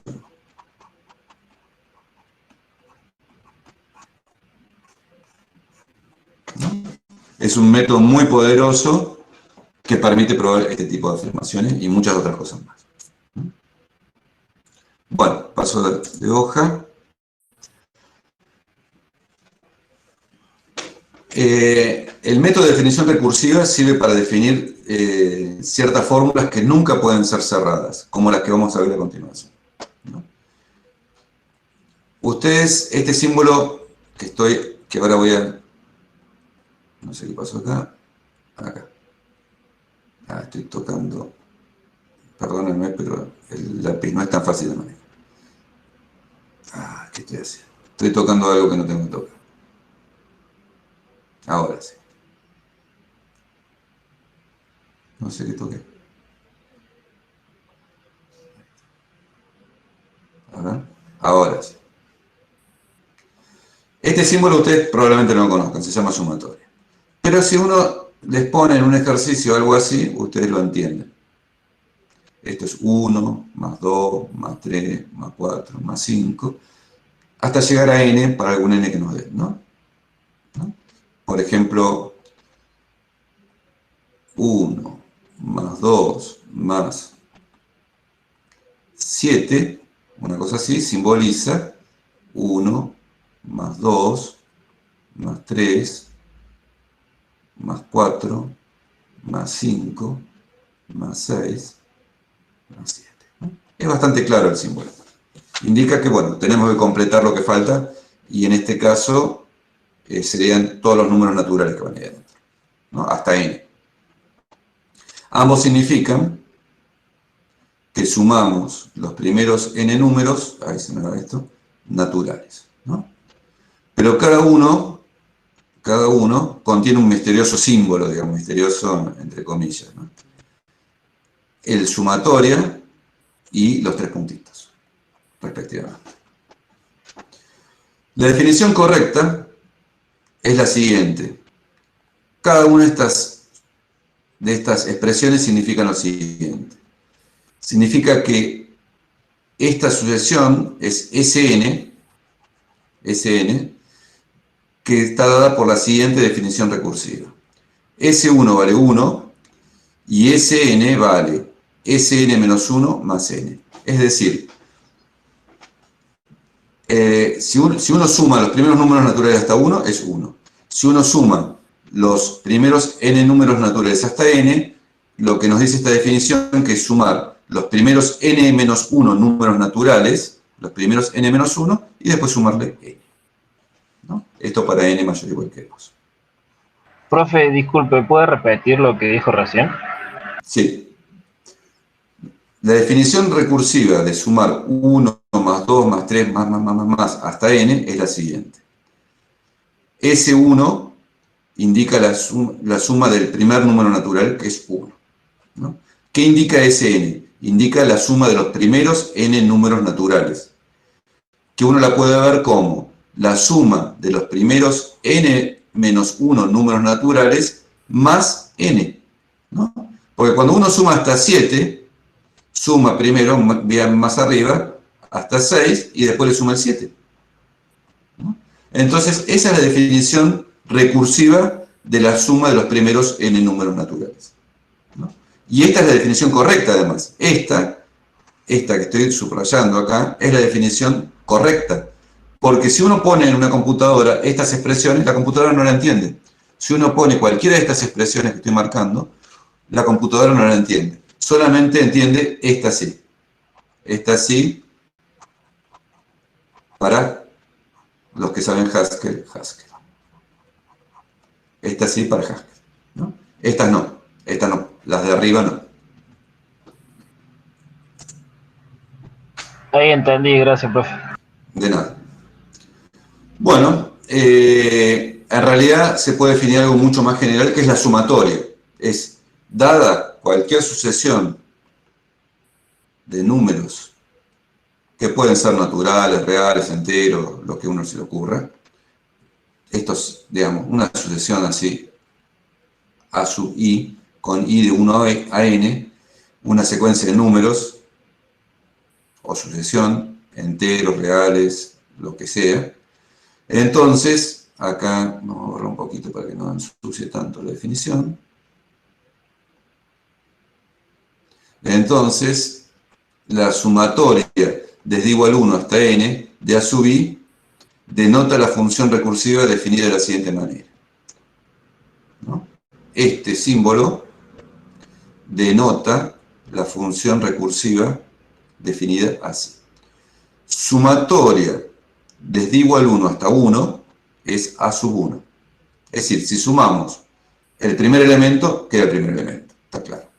Es un método muy poderoso que permite probar este tipo de afirmaciones y muchas otras cosas más. Bueno, paso de hoja. El método de definición recursiva sirve para definir ciertas fórmulas que nunca pueden ser cerradas, como las que vamos a ver a continuación, ¿no? Ustedes, este símbolo que ahora voy a... No sé qué pasó acá. Acá. Estoy tocando... Perdónenme, pero el lápiz no es tan fácil de manejar. ¿Qué estoy haciendo? Estoy tocando algo que no tengo que tocar. Ahora sí. No sé qué toqué. Ahora sí. Este símbolo ustedes probablemente no lo conozcan, se llama sumatoria. Pero si uno les pone en un ejercicio algo así, ustedes lo entienden. Esto es 1, más 2, más 3, más 4, más 5, hasta llegar a n para algún n que nos dé, ¿no? Por ejemplo, 1 más 2 más 7, una cosa así, simboliza 1 más 2 más 3 más 4 más 5 más 6 más 7. Es bastante claro el símbolo. Indica que, bueno, tenemos que completar lo que falta y en este caso serían todos los números naturales que van ahí adentro, ¿no? Hasta n. Ambos significan que sumamos los primeros n números, ahí se me va esto, naturales, ¿no? Pero cada uno contiene un misterioso símbolo, digamos, misterioso entre comillas, ¿no? El sumatoria y los tres puntitos, respectivamente. La definición correcta es la siguiente. Cada una de estas expresiones significa lo siguiente. Significa que esta sucesión es Sn, que está dada por la siguiente definición recursiva. S1 vale 1 y Sn vale Sn menos 1 más n. Es decir, si uno suma los primeros números naturales hasta 1, es 1. Si uno suma los primeros n números naturales hasta n, lo que nos dice esta definición que es sumar los primeros n menos 1 números naturales, los primeros n menos 1, y después sumarle n, ¿no? Esto para n mayor o igual que 2. Profe, disculpe, ¿puede repetir lo que dijo recién? Sí. La definición recursiva de sumar 1 más 2 más 3 más hasta n es la siguiente. S1 indica la suma del primer número natural, que es 1, ¿no? ¿Qué indica Sn? Indica la suma de los primeros n números naturales, que uno la puede ver como la suma de los primeros n menos 1 números naturales más n, ¿no? Porque cuando uno suma hasta 7, suma primero, bien más arriba, hasta 6, y después le suma el 7. Entonces, esa es la definición recursiva de la suma de los primeros n números naturales, ¿no? Y esta es la definición correcta, además. Esta que estoy subrayando acá, es la definición correcta. Porque si uno pone en una computadora estas expresiones, la computadora no la entiende. Si uno pone cualquiera de estas expresiones que estoy marcando, la computadora no la entiende. Solamente entiende esta sí. Esta sí, para los que saben Haskell, Haskell. Esta sí para Haskell, ¿no? Estas no, las de arriba no. Ahí entendí, gracias, profe. De nada. Bueno, en realidad se puede definir algo mucho más general, que es la sumatoria. Es, dada cualquier sucesión de números, que pueden ser naturales, reales, enteros, lo que a uno se le ocurra, esto es, digamos, una sucesión así, a sub i, con i de 1 a n, una secuencia de números, o sucesión, enteros, reales, lo que sea. Entonces, acá vamos a borrar un poquito para que no ensucie tanto la definición. Entonces, la sumatoria desde igual 1 hasta n de a sub i denota la función recursiva definida de la siguiente manera, ¿no? Este símbolo denota la función recursiva definida así. Sumatoria desde igual 1 hasta 1 es a sub 1. Es decir, si sumamos el primer elemento, queda el primer elemento, está claro.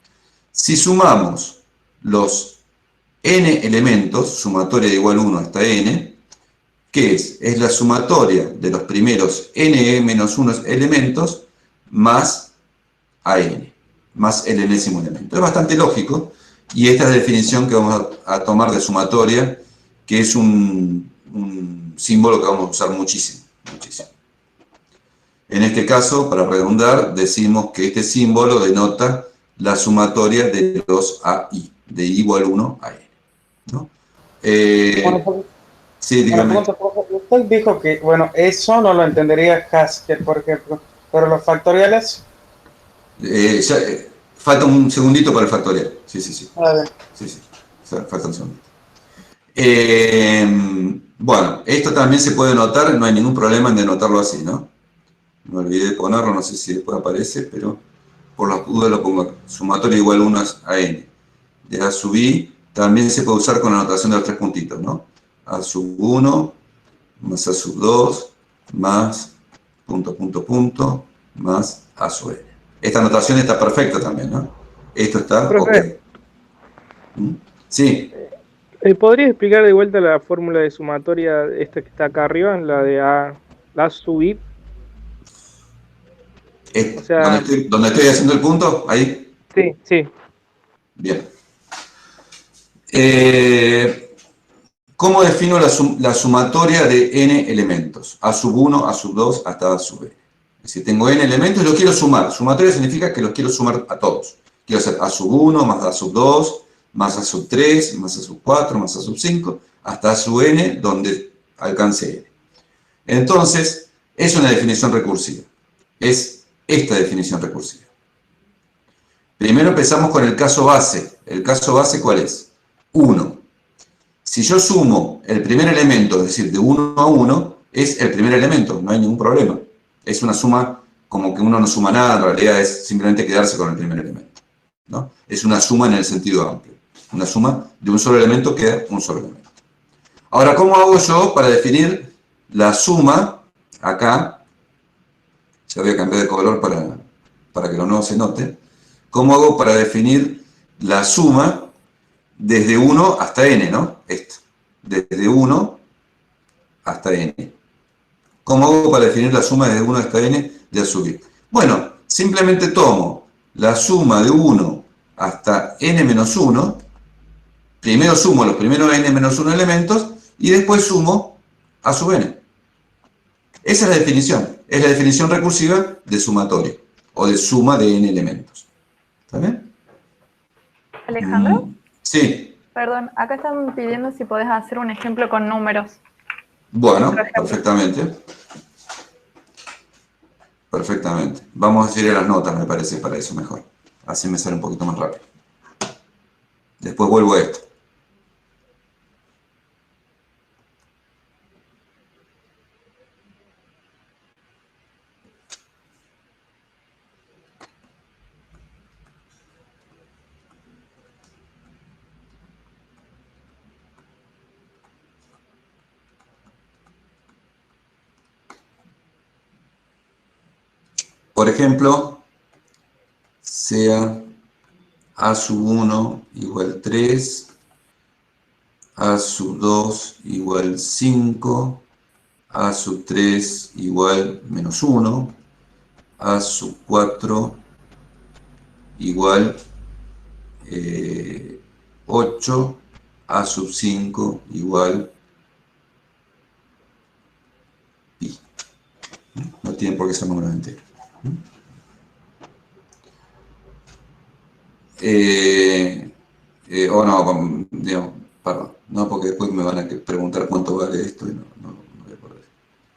Si sumamos los n elementos, sumatoria de igual 1 hasta n, ¿qué es? Es la sumatoria de los primeros n-1 elementos más a n, más el enésimo elemento. Es bastante lógico, y esta es la definición que vamos a tomar de sumatoria, que es un símbolo que vamos a usar muchísimo, muchísimo. En este caso, para redundar, decimos que este símbolo denota la sumatoria de los AI, de igual 1 a n, ¿no? Sí, dígame. Usted dijo que, bueno, eso no lo entendería Haskell, por ejemplo, pero los factoriales... Falta un segundito para el factorial. Sí. A ver. Sí. Falta un segundito. Bueno, esto también se puede notar, no hay ningún problema en denotarlo así, ¿no? Me olvidé de ponerlo, no sé si después aparece, pero por las dudas lo pongo. Sumatoria igual 1 a n. De a sub i también se puede usar con la notación de los tres puntitos, ¿no? A sub 1 más a sub 2 más punto más a sub n. Esta notación está perfecta también, ¿no? Esto está Profe. Ok. ¿Sí? ¿Podrías explicar de vuelta la fórmula de sumatoria, esta que está acá arriba, la de a sub i? O sea, ¿Dónde estoy haciendo el punto? ¿Ahí? Sí. Bien. ¿Cómo defino la sumatoria de n elementos? A sub 1, a sub 2, hasta a sub n. Es decir, tengo n elementos y los quiero sumar. Sumatoria significa que los quiero sumar a todos. Quiero hacer a sub 1 más a sub 2, más a sub 3, más a sub 4, más a sub 5, hasta a sub n, donde alcance n. Entonces, es una definición recursiva. Es esta definición recursiva. Primero empezamos con el caso base. ¿El caso base cuál es? 1. Si yo sumo el primer elemento, es decir, de 1 a 1, es el primer elemento, no hay ningún problema. Es una suma como que uno no suma nada, en realidad es simplemente quedarse con el primer elemento, ¿no? Es una suma en el sentido amplio. Una suma de un solo elemento queda un solo elemento. Ahora, ¿cómo hago yo para definir la suma? Acá, ya voy a cambiar de color para que lo nuevo se note. ¿Cómo hago para definir la suma desde 1 hasta n, ¿no? Esto. Desde 1 hasta n. ¿Cómo hago para definir la suma desde 1 hasta n de a sub i? Bueno, simplemente tomo la suma de 1 hasta n menos 1, primero sumo los primeros n menos 1 elementos y después sumo a sub n. Esa es la definición recursiva de sumatoria, o de suma de n elementos. ¿Está bien? Alejandro. Sí. Perdón, acá están pidiendo si podés hacer un ejemplo con números. Bueno, perfectamente. Perfectamente. Vamos a ir a las notas, me parece, para eso mejor. Así me sale un poquito más rápido. Después vuelvo a esto. Por ejemplo, sea A sub 1 igual 3, A sub 2 igual 5, A sub 3 igual menos 1, A sub 4 igual 8, A sub 5 igual pi. No tienen por qué ser números enteros. O no, digamos, perdón, no, porque después me van a preguntar cuánto vale esto y no voy a poder.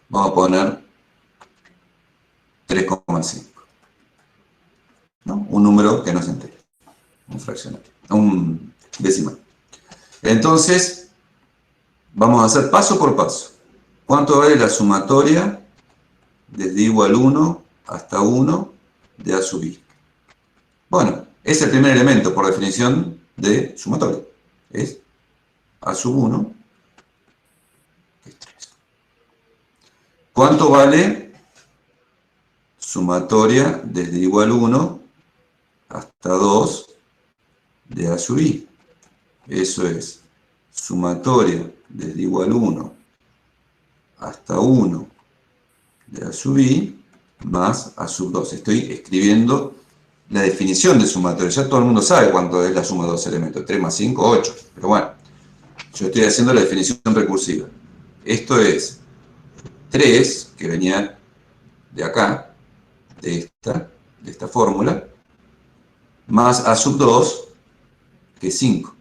Vamos a poner 3,5, ¿no? Un número que no es entero, un fraccionario, un decimal. Entonces, vamos a hacer paso por paso. ¿Cuánto vale la sumatoria desde igual 1 hasta 1 de A sub i? Bueno, es el primer elemento, por definición, de sumatoria. Es A sub 1, que es 3. ¿Cuánto vale sumatoria desde igual 1 hasta 2 de A sub i? Eso es sumatoria desde igual 1 hasta 1 de A sub i más A sub 2. Estoy escribiendo la definición de sumatoria. Ya todo el mundo sabe cuánto es la suma de dos elementos. 3 más 5, 8. Pero bueno, yo estoy haciendo la definición recursiva. Esto es 3, que venía de acá, de esta fórmula, más A sub 2, que es 5.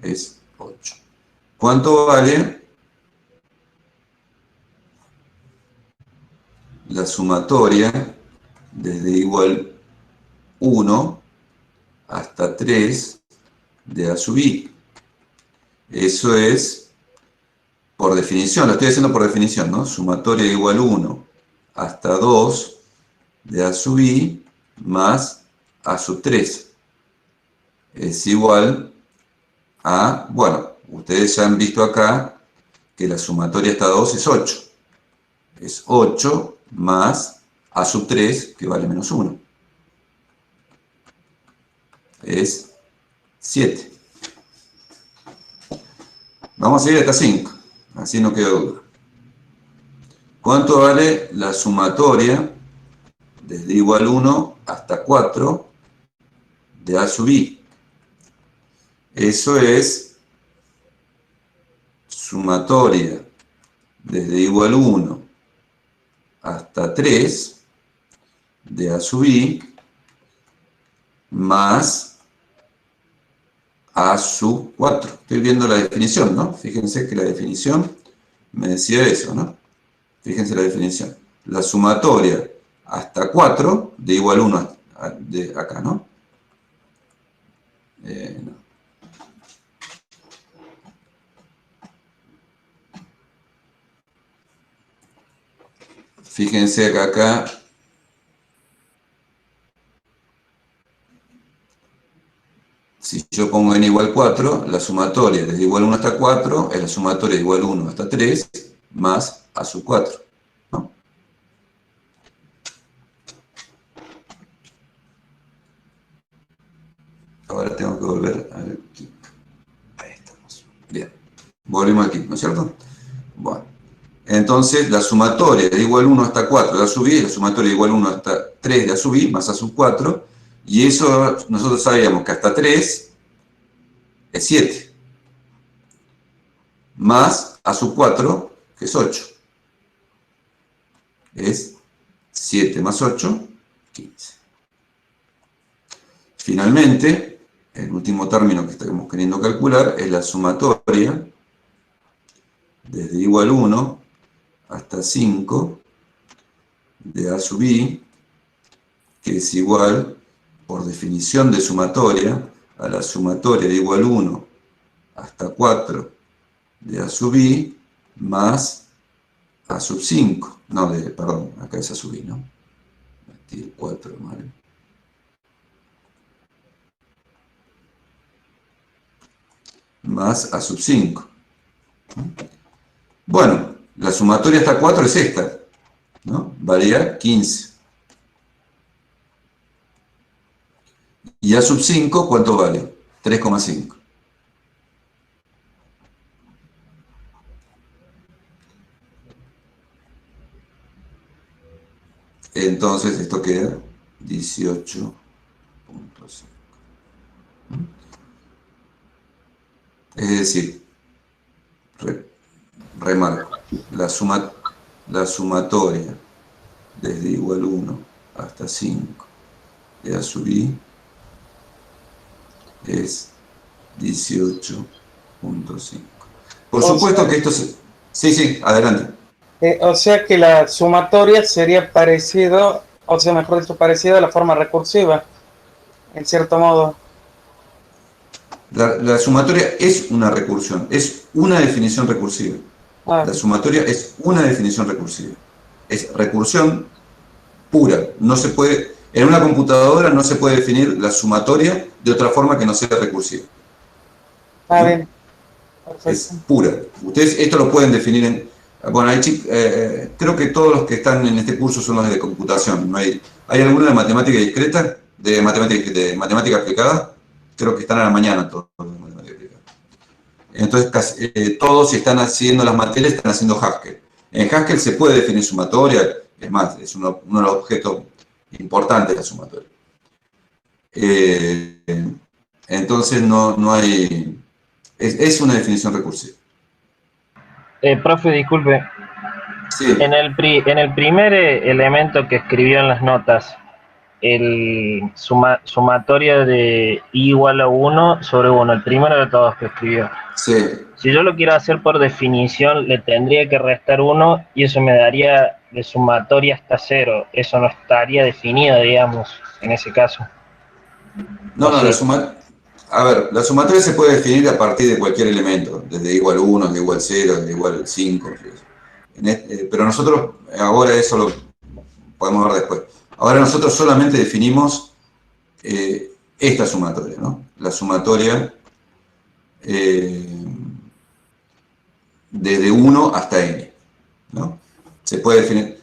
Es 8. ¿Cuánto vale la sumatoria desde igual 1 hasta 3 de A sub i? Eso es, por definición, lo estoy haciendo por definición, ¿no? Sumatoria de igual 1 hasta 2 de A sub i más A sub 3. Es igual a, bueno, ustedes ya han visto acá que la sumatoria hasta 2 es 8. Es 8 más A sub 3, que vale menos 1. Es 7. Vamos a seguir hasta 5, así no queda duda. ¿Cuánto vale la sumatoria desde igual 1 hasta 4 de A sub i? Eso es sumatoria desde igual 1 hasta 3 de A sub i más A sub 4. Estoy viendo la definición, ¿no? Fíjense que la definición me decía eso, ¿no? Fíjense la definición. La sumatoria hasta 4 de igual 1 de acá, ¿no? No. Fíjense que acá si yo pongo n igual 4, la sumatoria desde igual 1 hasta 4 es la sumatoria de igual 1 hasta 3 más A sub 4, ¿no? Ahora tengo que volver al keep. Ahí estamos. Bien. Volvemos al keep, ¿no es cierto? Bueno. Entonces, la sumatoria de igual 1 hasta 4 de A sub i es la sumatoria de igual 1 hasta 3 de A sub i más A sub 4. Y eso nosotros sabíamos que hasta 3 es 7. Más A sub 4, que es 8. Es 7 más 8, 15. Finalmente, el último término que estamos queriendo calcular es la sumatoria desde igual 1 hasta 5 de A sub I, que es igual, por definición de sumatoria, a la sumatoria de igual 1 hasta 4 de A sub I más A sub 5. No, perdón, acá es A sub I, ¿no? 4, ¿vale? Más A sub 5. Bueno, la sumatoria hasta 4 es esta, ¿no? Varía 15. Y A sub 5, ¿cuánto vale? 3,5. Entonces esto queda 18.5. Es decir, remarco, la sumatoria desde igual 1 hasta 5 de A sub I es 18.5. Por supuesto que esto se... Sí, adelante. O sea que la sumatoria sería parecido, o sea, mejor dicho, parecido a la forma recursiva, en cierto modo. La sumatoria es una recursión, es una definición recursiva. La sumatoria es una definición recursiva. Es recursión pura. No se puede, en una computadora no se puede definir la sumatoria de otra forma que no sea recursiva. Ah, bien. Es pura. Ustedes esto lo pueden definir en... Bueno, creo que todos los que están en este curso son los de computación. ¿No hay alguno de matemática discreta? ¿De matemática aplicada? Creo que están a la mañana todos de matemática aplicada. Entonces, todos si están haciendo las materias están haciendo Haskell. En Haskell se puede definir sumatoria, es más, es uno de los objetos importantes de la sumatoria. Entonces, no hay... Es una definición recursiva. Profe, disculpe. Sí. En el primer elemento que escribió en las notas, el sumatoria de I igual a 1 sobre 1, el primero de todos que escribió. Sí. Si yo lo quiero hacer por definición, le tendría que restar 1 y eso me daría de sumatoria hasta 0. Eso no estaría definido, digamos, en ese caso. No, la sumatoria se puede definir a partir de cualquier elemento, desde igual 1, de igual 0, de igual 5. Pero nosotros, ahora eso lo podemos ver después. Ahora nosotros solamente definimos esta sumatoria, ¿no? La sumatoria desde 1 hasta n, ¿no? Se puede definir...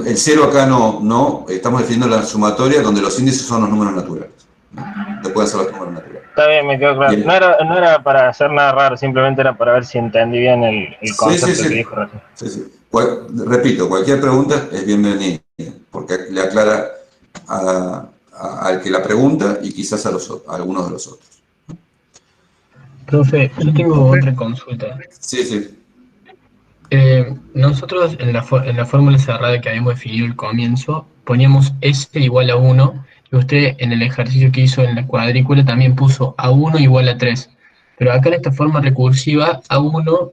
el 0 acá no, estamos definiendo la sumatoria donde los índices son los números naturales, ¿no? No pueden ser los números naturales. Está bien, me quedó claro. No era para hacer nada raro, simplemente era para ver si entendí bien el concepto que dijo recién. Sí. Repito, cualquier pregunta es bienvenida, porque le aclara al que la pregunta y quizás a algunos de los otros. Profe, yo tengo otra consulta. Sí. Nosotros en la fórmula cerrada que habíamos definido al comienzo, poníamos S igual a 1, y usted en el ejercicio que hizo en la cuadrícula también puso A1 igual a 3. Pero acá en esta forma recursiva, A1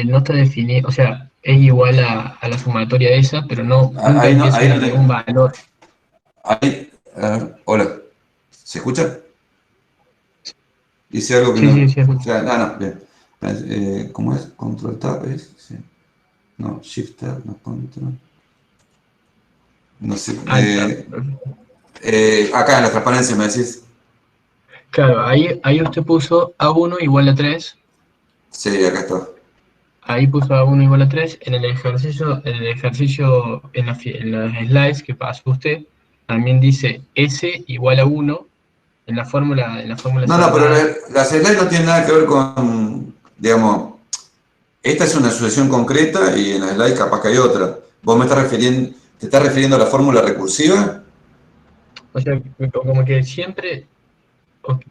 no está definido, o sea, es igual a la sumatoria de esa, pero nunca empieza a tener un valor. Hola, ¿se escucha? Dice algo que sí, se escucha. No, bien. ¿Cómo es? Control Tab es. Sí. No, Shift Tab, no Control. No sé. Acá en la transparencia me decís. Claro, ahí usted puso A1 igual a 3. Sí, acá está. Ahí puso A1 igual a 3. En el ejercicio, en las slides que pasó usted, también dice S igual a 1 en la fórmula. No, pero las slides no tienen nada que ver con, digamos, esta es una asociación concreta y en las slides capaz que hay otra. ¿Vos te estás refiriendo a la fórmula recursiva? O sea, como que siempre,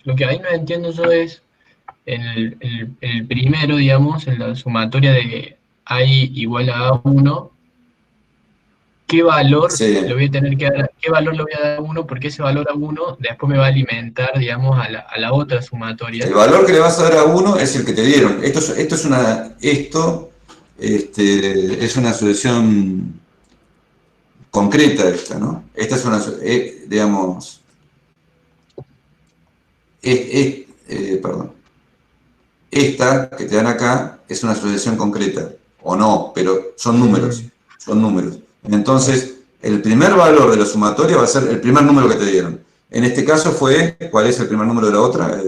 lo que ahí no entiendo yo es, en el primero, digamos, en la sumatoria de I igual a A1, ¿qué valor le voy a tener que dar? ¿Qué valor le voy a dar a 1? Porque ese valor a 1 después me va a alimentar, digamos, a la otra sumatoria. El valor que le vas a dar a 1 es el que te dieron. Esto es una asociación concreta esta, ¿no? Esta es una, digamos, perdón. Esta que te dan acá es una sucesión concreta, o no, pero son números, son números. Entonces, el primer valor de la sumatoria va a ser el primer número que te dieron. En este caso fue, ¿cuál es el primer número de la otra?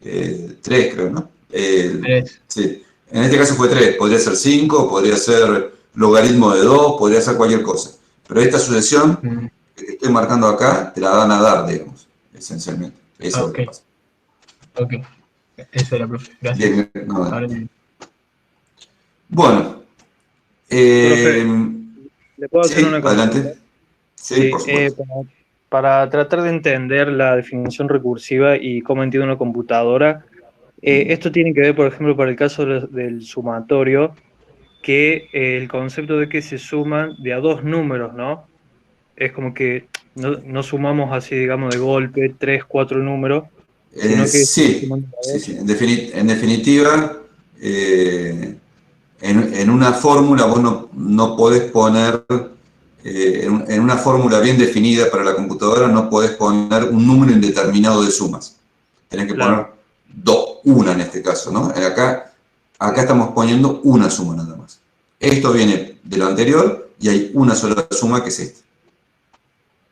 3, creo, ¿no? 3. Sí. En este caso fue 3, podría ser 5, podría ser logaritmo de 2, podría ser cualquier cosa. Pero esta sucesión que estoy marcando acá, te la van a dar, digamos, esencialmente. Eso es lo que pasa. Ok. Eso era, profe. Gracias. Bien, no, Ahora bueno. Profe, ¿le puedo hacer Sí, una consulta? adelante. Sí, por supuesto. Para tratar de entender la definición recursiva y cómo entiende una computadora, esto tiene que ver, por ejemplo, para el caso del sumatorio, que el concepto de que se suman de a dos números, ¿no? Es como que no sumamos así, digamos, de golpe, 3, 4 números, sino que Sí. En definitiva, en una fórmula vos no podés poner, en una fórmula bien definida para la computadora, no podés poner un número indeterminado de sumas. Tenés que poner una en este caso, ¿no? Acá estamos poniendo una suma nada más. Esto viene de lo anterior y hay una sola suma que es esta.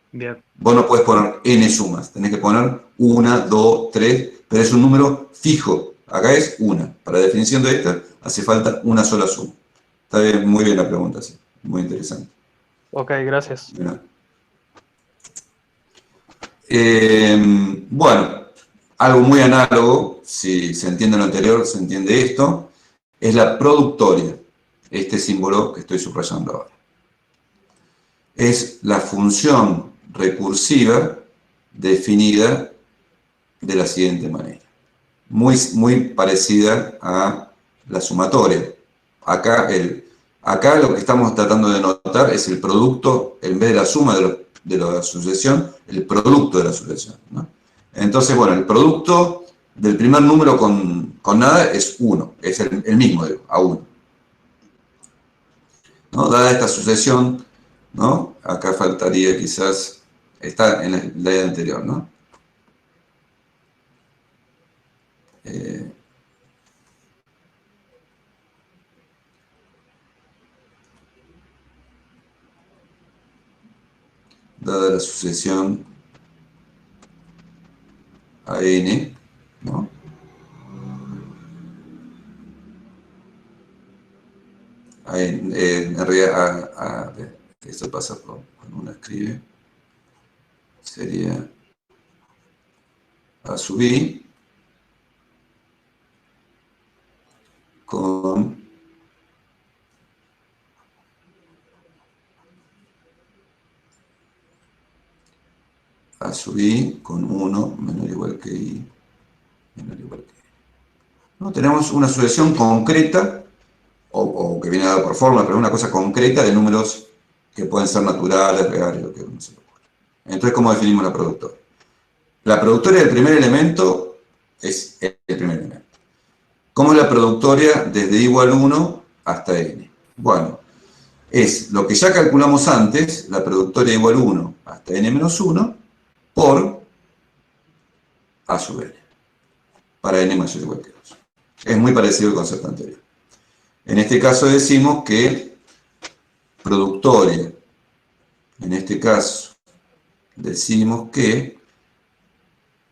Bien. Vos no podés poner n sumas, tenés que poner 1, 2, 3, pero es un número fijo. Acá es una. Para la definición de esta, hace falta una sola suma. Está bien, muy bien la pregunta, sí. Muy interesante. Ok, gracias. Bueno, algo muy análogo, si se entiende lo anterior, se entiende esto, es la productoria. Este símbolo que estoy subrayando ahora. Es la función recursiva definida de la siguiente manera. Muy parecida a la sumatoria. Acá lo que estamos tratando de notar es el producto, en vez de la suma de la sucesión, el producto de la sucesión, ¿no? Entonces, bueno, el producto del primer número con nada es 1, es el mismo, digo, a 1. ¿No? Dada esta sucesión, ¿no? Acá faltaría quizás, está en la idea anterior, ¿no? Dada la sucesión a n, ¿no? En realidad, esto pasa cuando uno escribe, sería a sub i con a sub i con 1 menor o igual que i menor o igual que i. ¿No? Tenemos una sucesión concreta, o que viene dada por fórmula, pero una cosa concreta de números que pueden ser naturales, reales, lo que uno se le ocurra. Entonces, ¿cómo definimos la productoria? La productoria del primer elemento es el primer elemento. ¿Cómo es la productoria desde igual 1 hasta n? Bueno, es lo que ya calculamos antes, la productoria igual 1 hasta n menos 1, por a sub n, para n mayor o igual que 2. Es muy parecido al concepto anterior. En este caso decimos que productoria, en este caso decimos que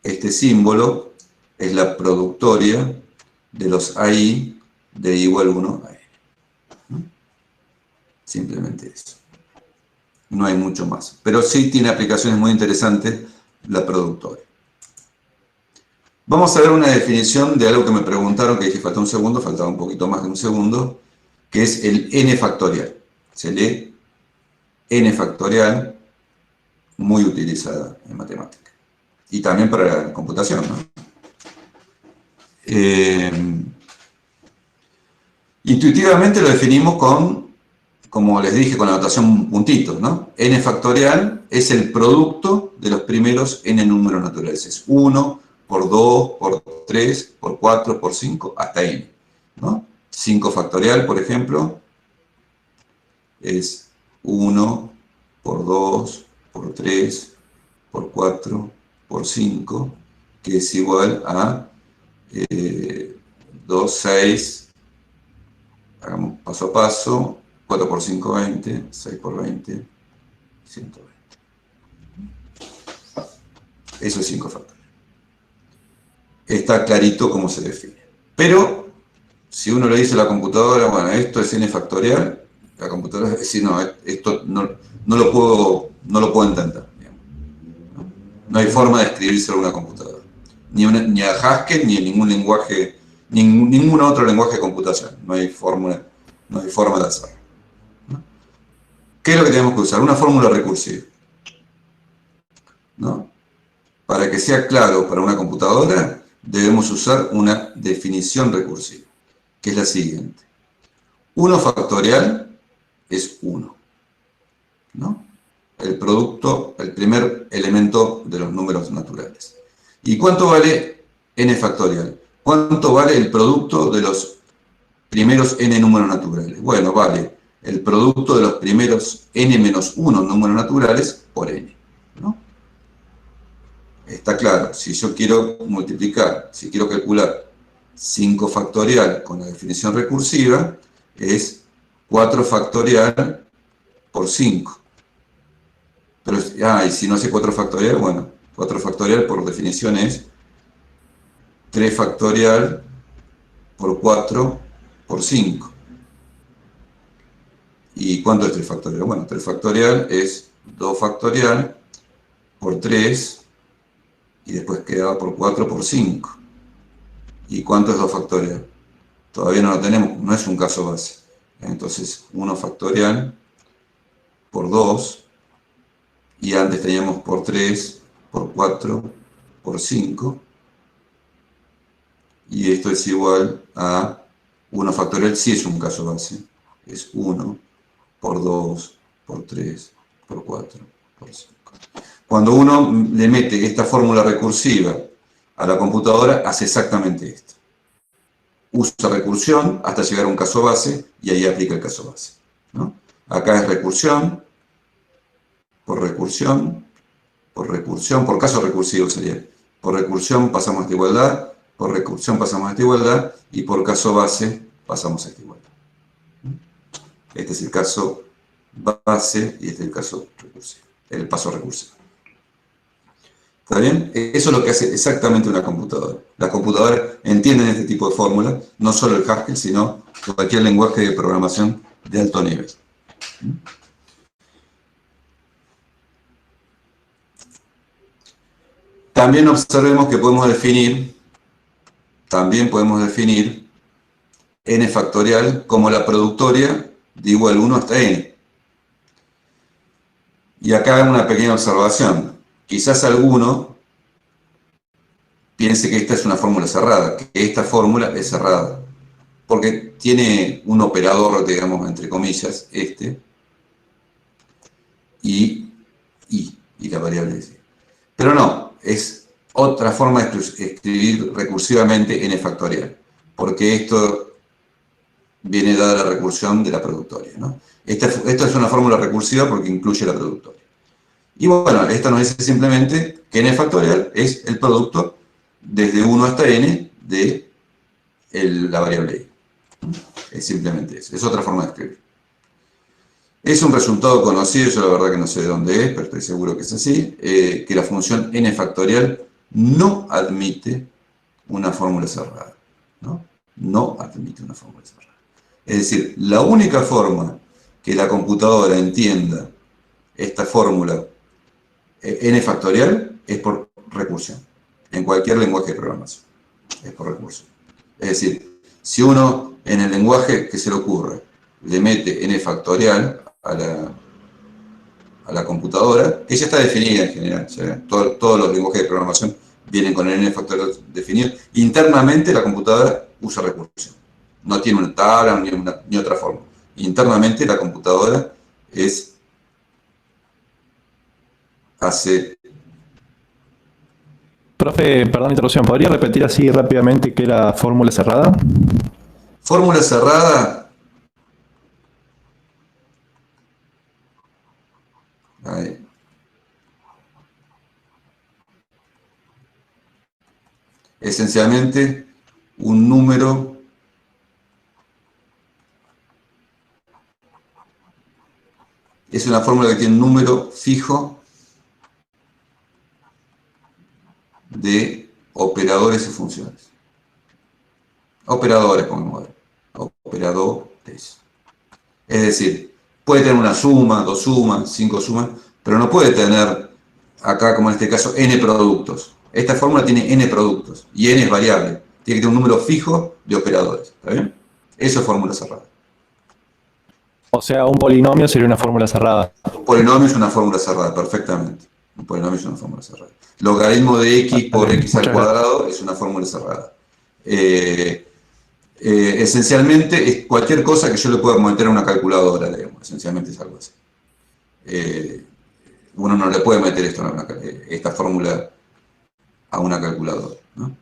este símbolo es la productoria de los AI de igual 1 a n. Simplemente eso. No hay mucho más. Pero sí tiene aplicaciones muy interesantes la productoria. Vamos a ver una definición de algo que me preguntaron, que dije falta un segundo, faltaba un poquito más de un segundo, que es el n factorial. Se lee n factorial, muy utilizada en matemática. Y también para la computación, ¿no? Intuitivamente lo definimos con, como les dije, con la notación puntitos, ¿no? N factorial es el producto de los primeros n números naturales. Es 1 por 2, por 3, por 4, por 5, hasta n, ¿no? 5 factorial, por ejemplo, es 1 por 2, por 3, por 4, por 5, que es igual a 2, 6, hagamos paso a paso, 4 por 5, 20, 6 por 20, 120. Eso es 5 factorial. Está clarito cómo se define. Pero, si uno le dice a la computadora, bueno, esto es n factorial, la computadora va a decir, no, esto no lo puedo entender. No hay forma de escribírselo a una computadora. Ni a Haskell, ni en ningún lenguaje, ningún otro lenguaje de computación. No hay forma de hacerlo. ¿No? ¿Qué es lo que tenemos que usar? Una fórmula recursiva. ¿No? Para que sea claro para una computadora, debemos usar una definición recursiva, que es la siguiente. 1 factorial es 1. ¿No? El producto, el primer elemento de los números naturales. ¿Y cuánto vale n factorial? ¿Cuánto vale el producto de los primeros n números naturales? Bueno, vale el producto de los primeros n-1 números naturales por n. ¿No? Está claro, si yo quiero multiplicar, si quiero calcular 5 factorial con la definición recursiva, es 4 factorial por 5. Pero, y si no sé 4 factorial, bueno, 4 factorial por definición es 3 factorial por 4 por 5. ¿Y cuánto es 3 factorial? Bueno, 3 factorial es 2 factorial por 3 y después queda por 4 por 5. ¿Y cuánto es 2 factorial? Todavía no lo tenemos, no es un caso base. Entonces, 1 factorial por 2, y antes teníamos por 3, por 4, por 5, y esto es igual a 1 factorial, si es un caso base, es 1 por 2, por 3, por 4, por 5. Cuando uno le mete esta fórmula recursiva a la computadora, hace exactamente esto. Usa recursión hasta llegar a un caso base, y ahí aplica el caso base. ¿No? Acá es recursión, por recursión, por caso recursivo sería. Por recursión pasamos a esta igualdad, por recursión pasamos a esta igualdad, y por caso base pasamos a esta igualdad. Este es el caso base y este es el caso recursivo, el paso recursivo. ¿Está bien? Eso es lo que hace exactamente una computadora. Las computadoras entienden este tipo de fórmulas, no solo el Haskell, sino cualquier lenguaje de programación de alto nivel. También observemos que podemos definir n factorial como la productoria de igual 1 hasta n. Y acá hay una pequeña observación. Quizás alguno piense que esta es una fórmula cerrada, que esta fórmula es cerrada, porque tiene un operador, digamos, entre comillas, y la variable es. Pero no, es otra forma de escribir recursivamente n factorial, porque esto viene dada la recursión de la productoria, ¿no? Esta es una fórmula recursiva porque incluye la productoria. Y bueno, esto nos dice simplemente que n factorial es el producto desde 1 hasta n de la variable i. Es simplemente eso, es otra forma de escribir. Es un resultado conocido, yo la verdad que no sé de dónde es, pero estoy seguro que es así, que la función n factorial no admite una fórmula cerrada. No admite una fórmula cerrada. Es decir, la única forma que la computadora entienda esta fórmula n factorial es por recursión, en cualquier lenguaje de programación, es por recursión. Es decir, si uno en el lenguaje que se le ocurre le mete n factorial a la computadora, ella está definida en general, todos los lenguajes de programación vienen con n factorial definido, internamente la computadora usa recursión, no tiene una tabla ni otra forma, internamente la computadora hace... Profe, perdón la interrupción, ¿podría repetir así rápidamente qué era fórmula cerrada? Fórmula cerrada... esencialmente un número es una fórmula que tiene un número fijo de operadores y funciones. Operadores, pongamos. Operadores. Es decir, puede tener una suma, 2 sumas, 5 sumas, pero no puede tener, acá como en este caso, n productos. Esta fórmula tiene n productos y n es variable. Tiene que tener un número fijo de operadores. ¿Está bien? Eso es fórmula cerrada. O sea, un polinomio sería una fórmula cerrada. Un polinomio es una fórmula cerrada, perfectamente. Un polinomio es una fórmula cerrada. Logaritmo de x por x al cuadrado es una fórmula cerrada. Esencialmente es cualquier cosa que yo le pueda meter a una calculadora, digamos. Esencialmente es algo así. Uno no le puede meter esta fórmula a una calculadora, ¿no?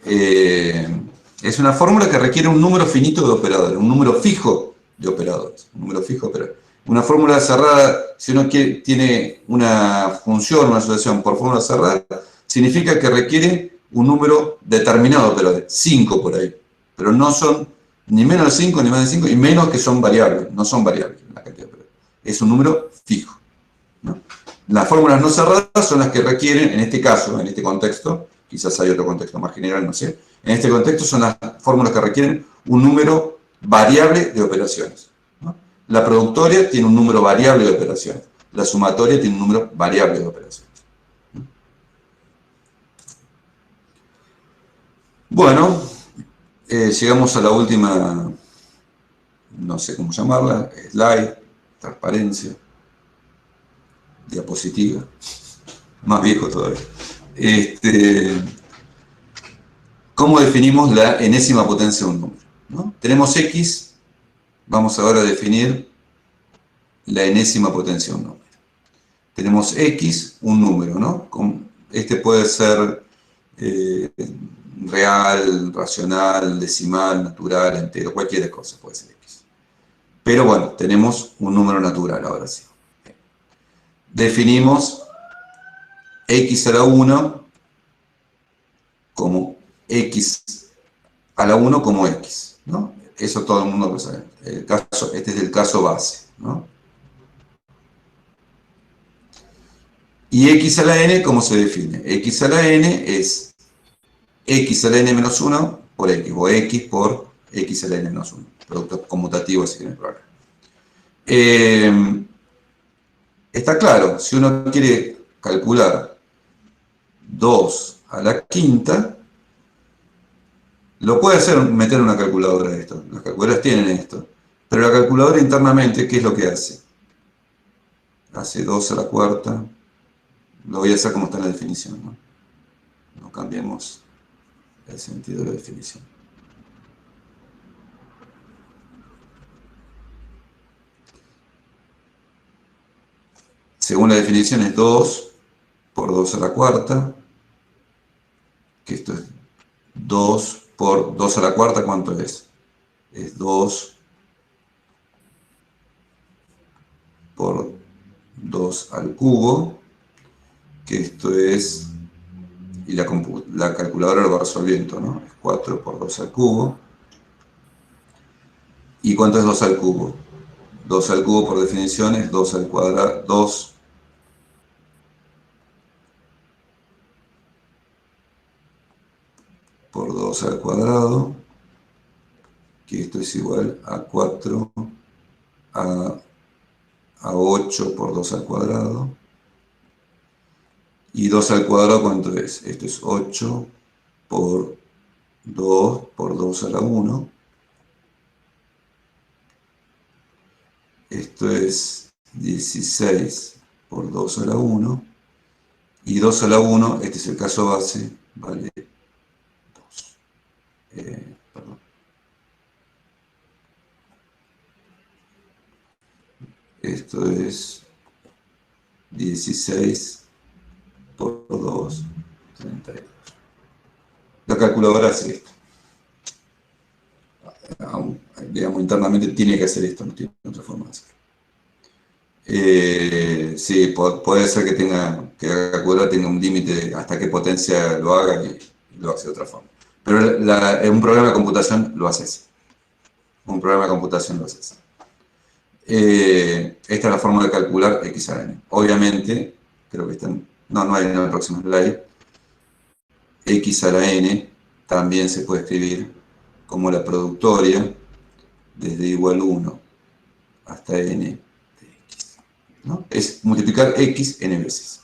Es una fórmula que requiere un número finito de operadores, un número fijo de operadores. Un número fijo de operadores. Una fórmula cerrada, si uno tiene una función, una asociación por fórmula cerrada, significa que requiere un número determinado de operadores, 5 por ahí. Pero no son ni menos de 5, ni más de 5, y menos que son variables. No son variables la cantidad de operadores. Es un número fijo, ¿no? Las fórmulas no cerradas son las que requieren, en este caso, en este contexto, quizás hay otro contexto más general, no sé, en este contexto son las fórmulas que requieren un número variable de operaciones, ¿no? La productoria tiene un número variable de operaciones, la sumatoria tiene un número variable de operaciones. Bueno, llegamos a la última, no sé cómo llamarla, slide, transparencia, diapositiva, más viejo todavía. ¿Cómo definimos la enésima potencia de un número, ¿no? Tenemos x, vamos ahora a definir la enésima potencia de un número. Tenemos x, un número, ¿no? Este puede ser real, racional, decimal, natural, entero, cualquier cosa puede ser x. Pero bueno, tenemos un número natural ahora sí. Definimos x a la 1 como x a la 1 como x, ¿no? Eso todo el mundo lo sabe. Este es el caso base, ¿no? Y x a la n, ¿cómo se define? X a la n es x a la n menos 1 por x, o x por x a la n menos 1. Producto conmutativo, así que no hay problema. Está claro, si uno quiere calcular 2 a la quinta, lo puede hacer, meter en una calculadora esto. Las calculadoras tienen esto. Pero la calculadora internamente, ¿qué es lo que hace? Hace 2 a la cuarta. Lo voy a hacer como está en la definición, ¿no? No cambiemos el sentido de la definición. Según la definición es 2 por 2 a la cuarta, que esto es 2 por 2 a la cuarta, ¿cuánto es? Es 2 por 2 al cubo, que esto es, y la calculadora lo va resolviendo, ¿no? Es 4 por 2 al cubo. ¿Y cuánto es 2 al cubo? 2 al cubo por definición es 2 al cuadrado, 2 por 2 al cuadrado, que esto es igual a 4 a 8 por 2 al cuadrado. ¿Y 2 al cuadrado cuánto es? Esto es 8 por 2 a la 1. Esto es 16 por 2 a la 1. Y 2 a la 1, este es el caso base, vale 2. Perdón. Esto es 16 por 2, 32. La calculadora hace esto. Digamos, internamente tiene que hacer esto, no tiene otra forma de hacerlo. Sí, puede ser que la calculadora tenga un límite hasta qué potencia lo haga lo hace de otra forma. Pero en un programa de computación lo hace así. Un programa de computación lo hace así. Esta es la forma de calcular x a la n. Obviamente, creo que no hay en el próximo slide. X a la n también se puede escribir como la productoria desde igual 1 hasta n de x, ¿no? Es multiplicar x n veces.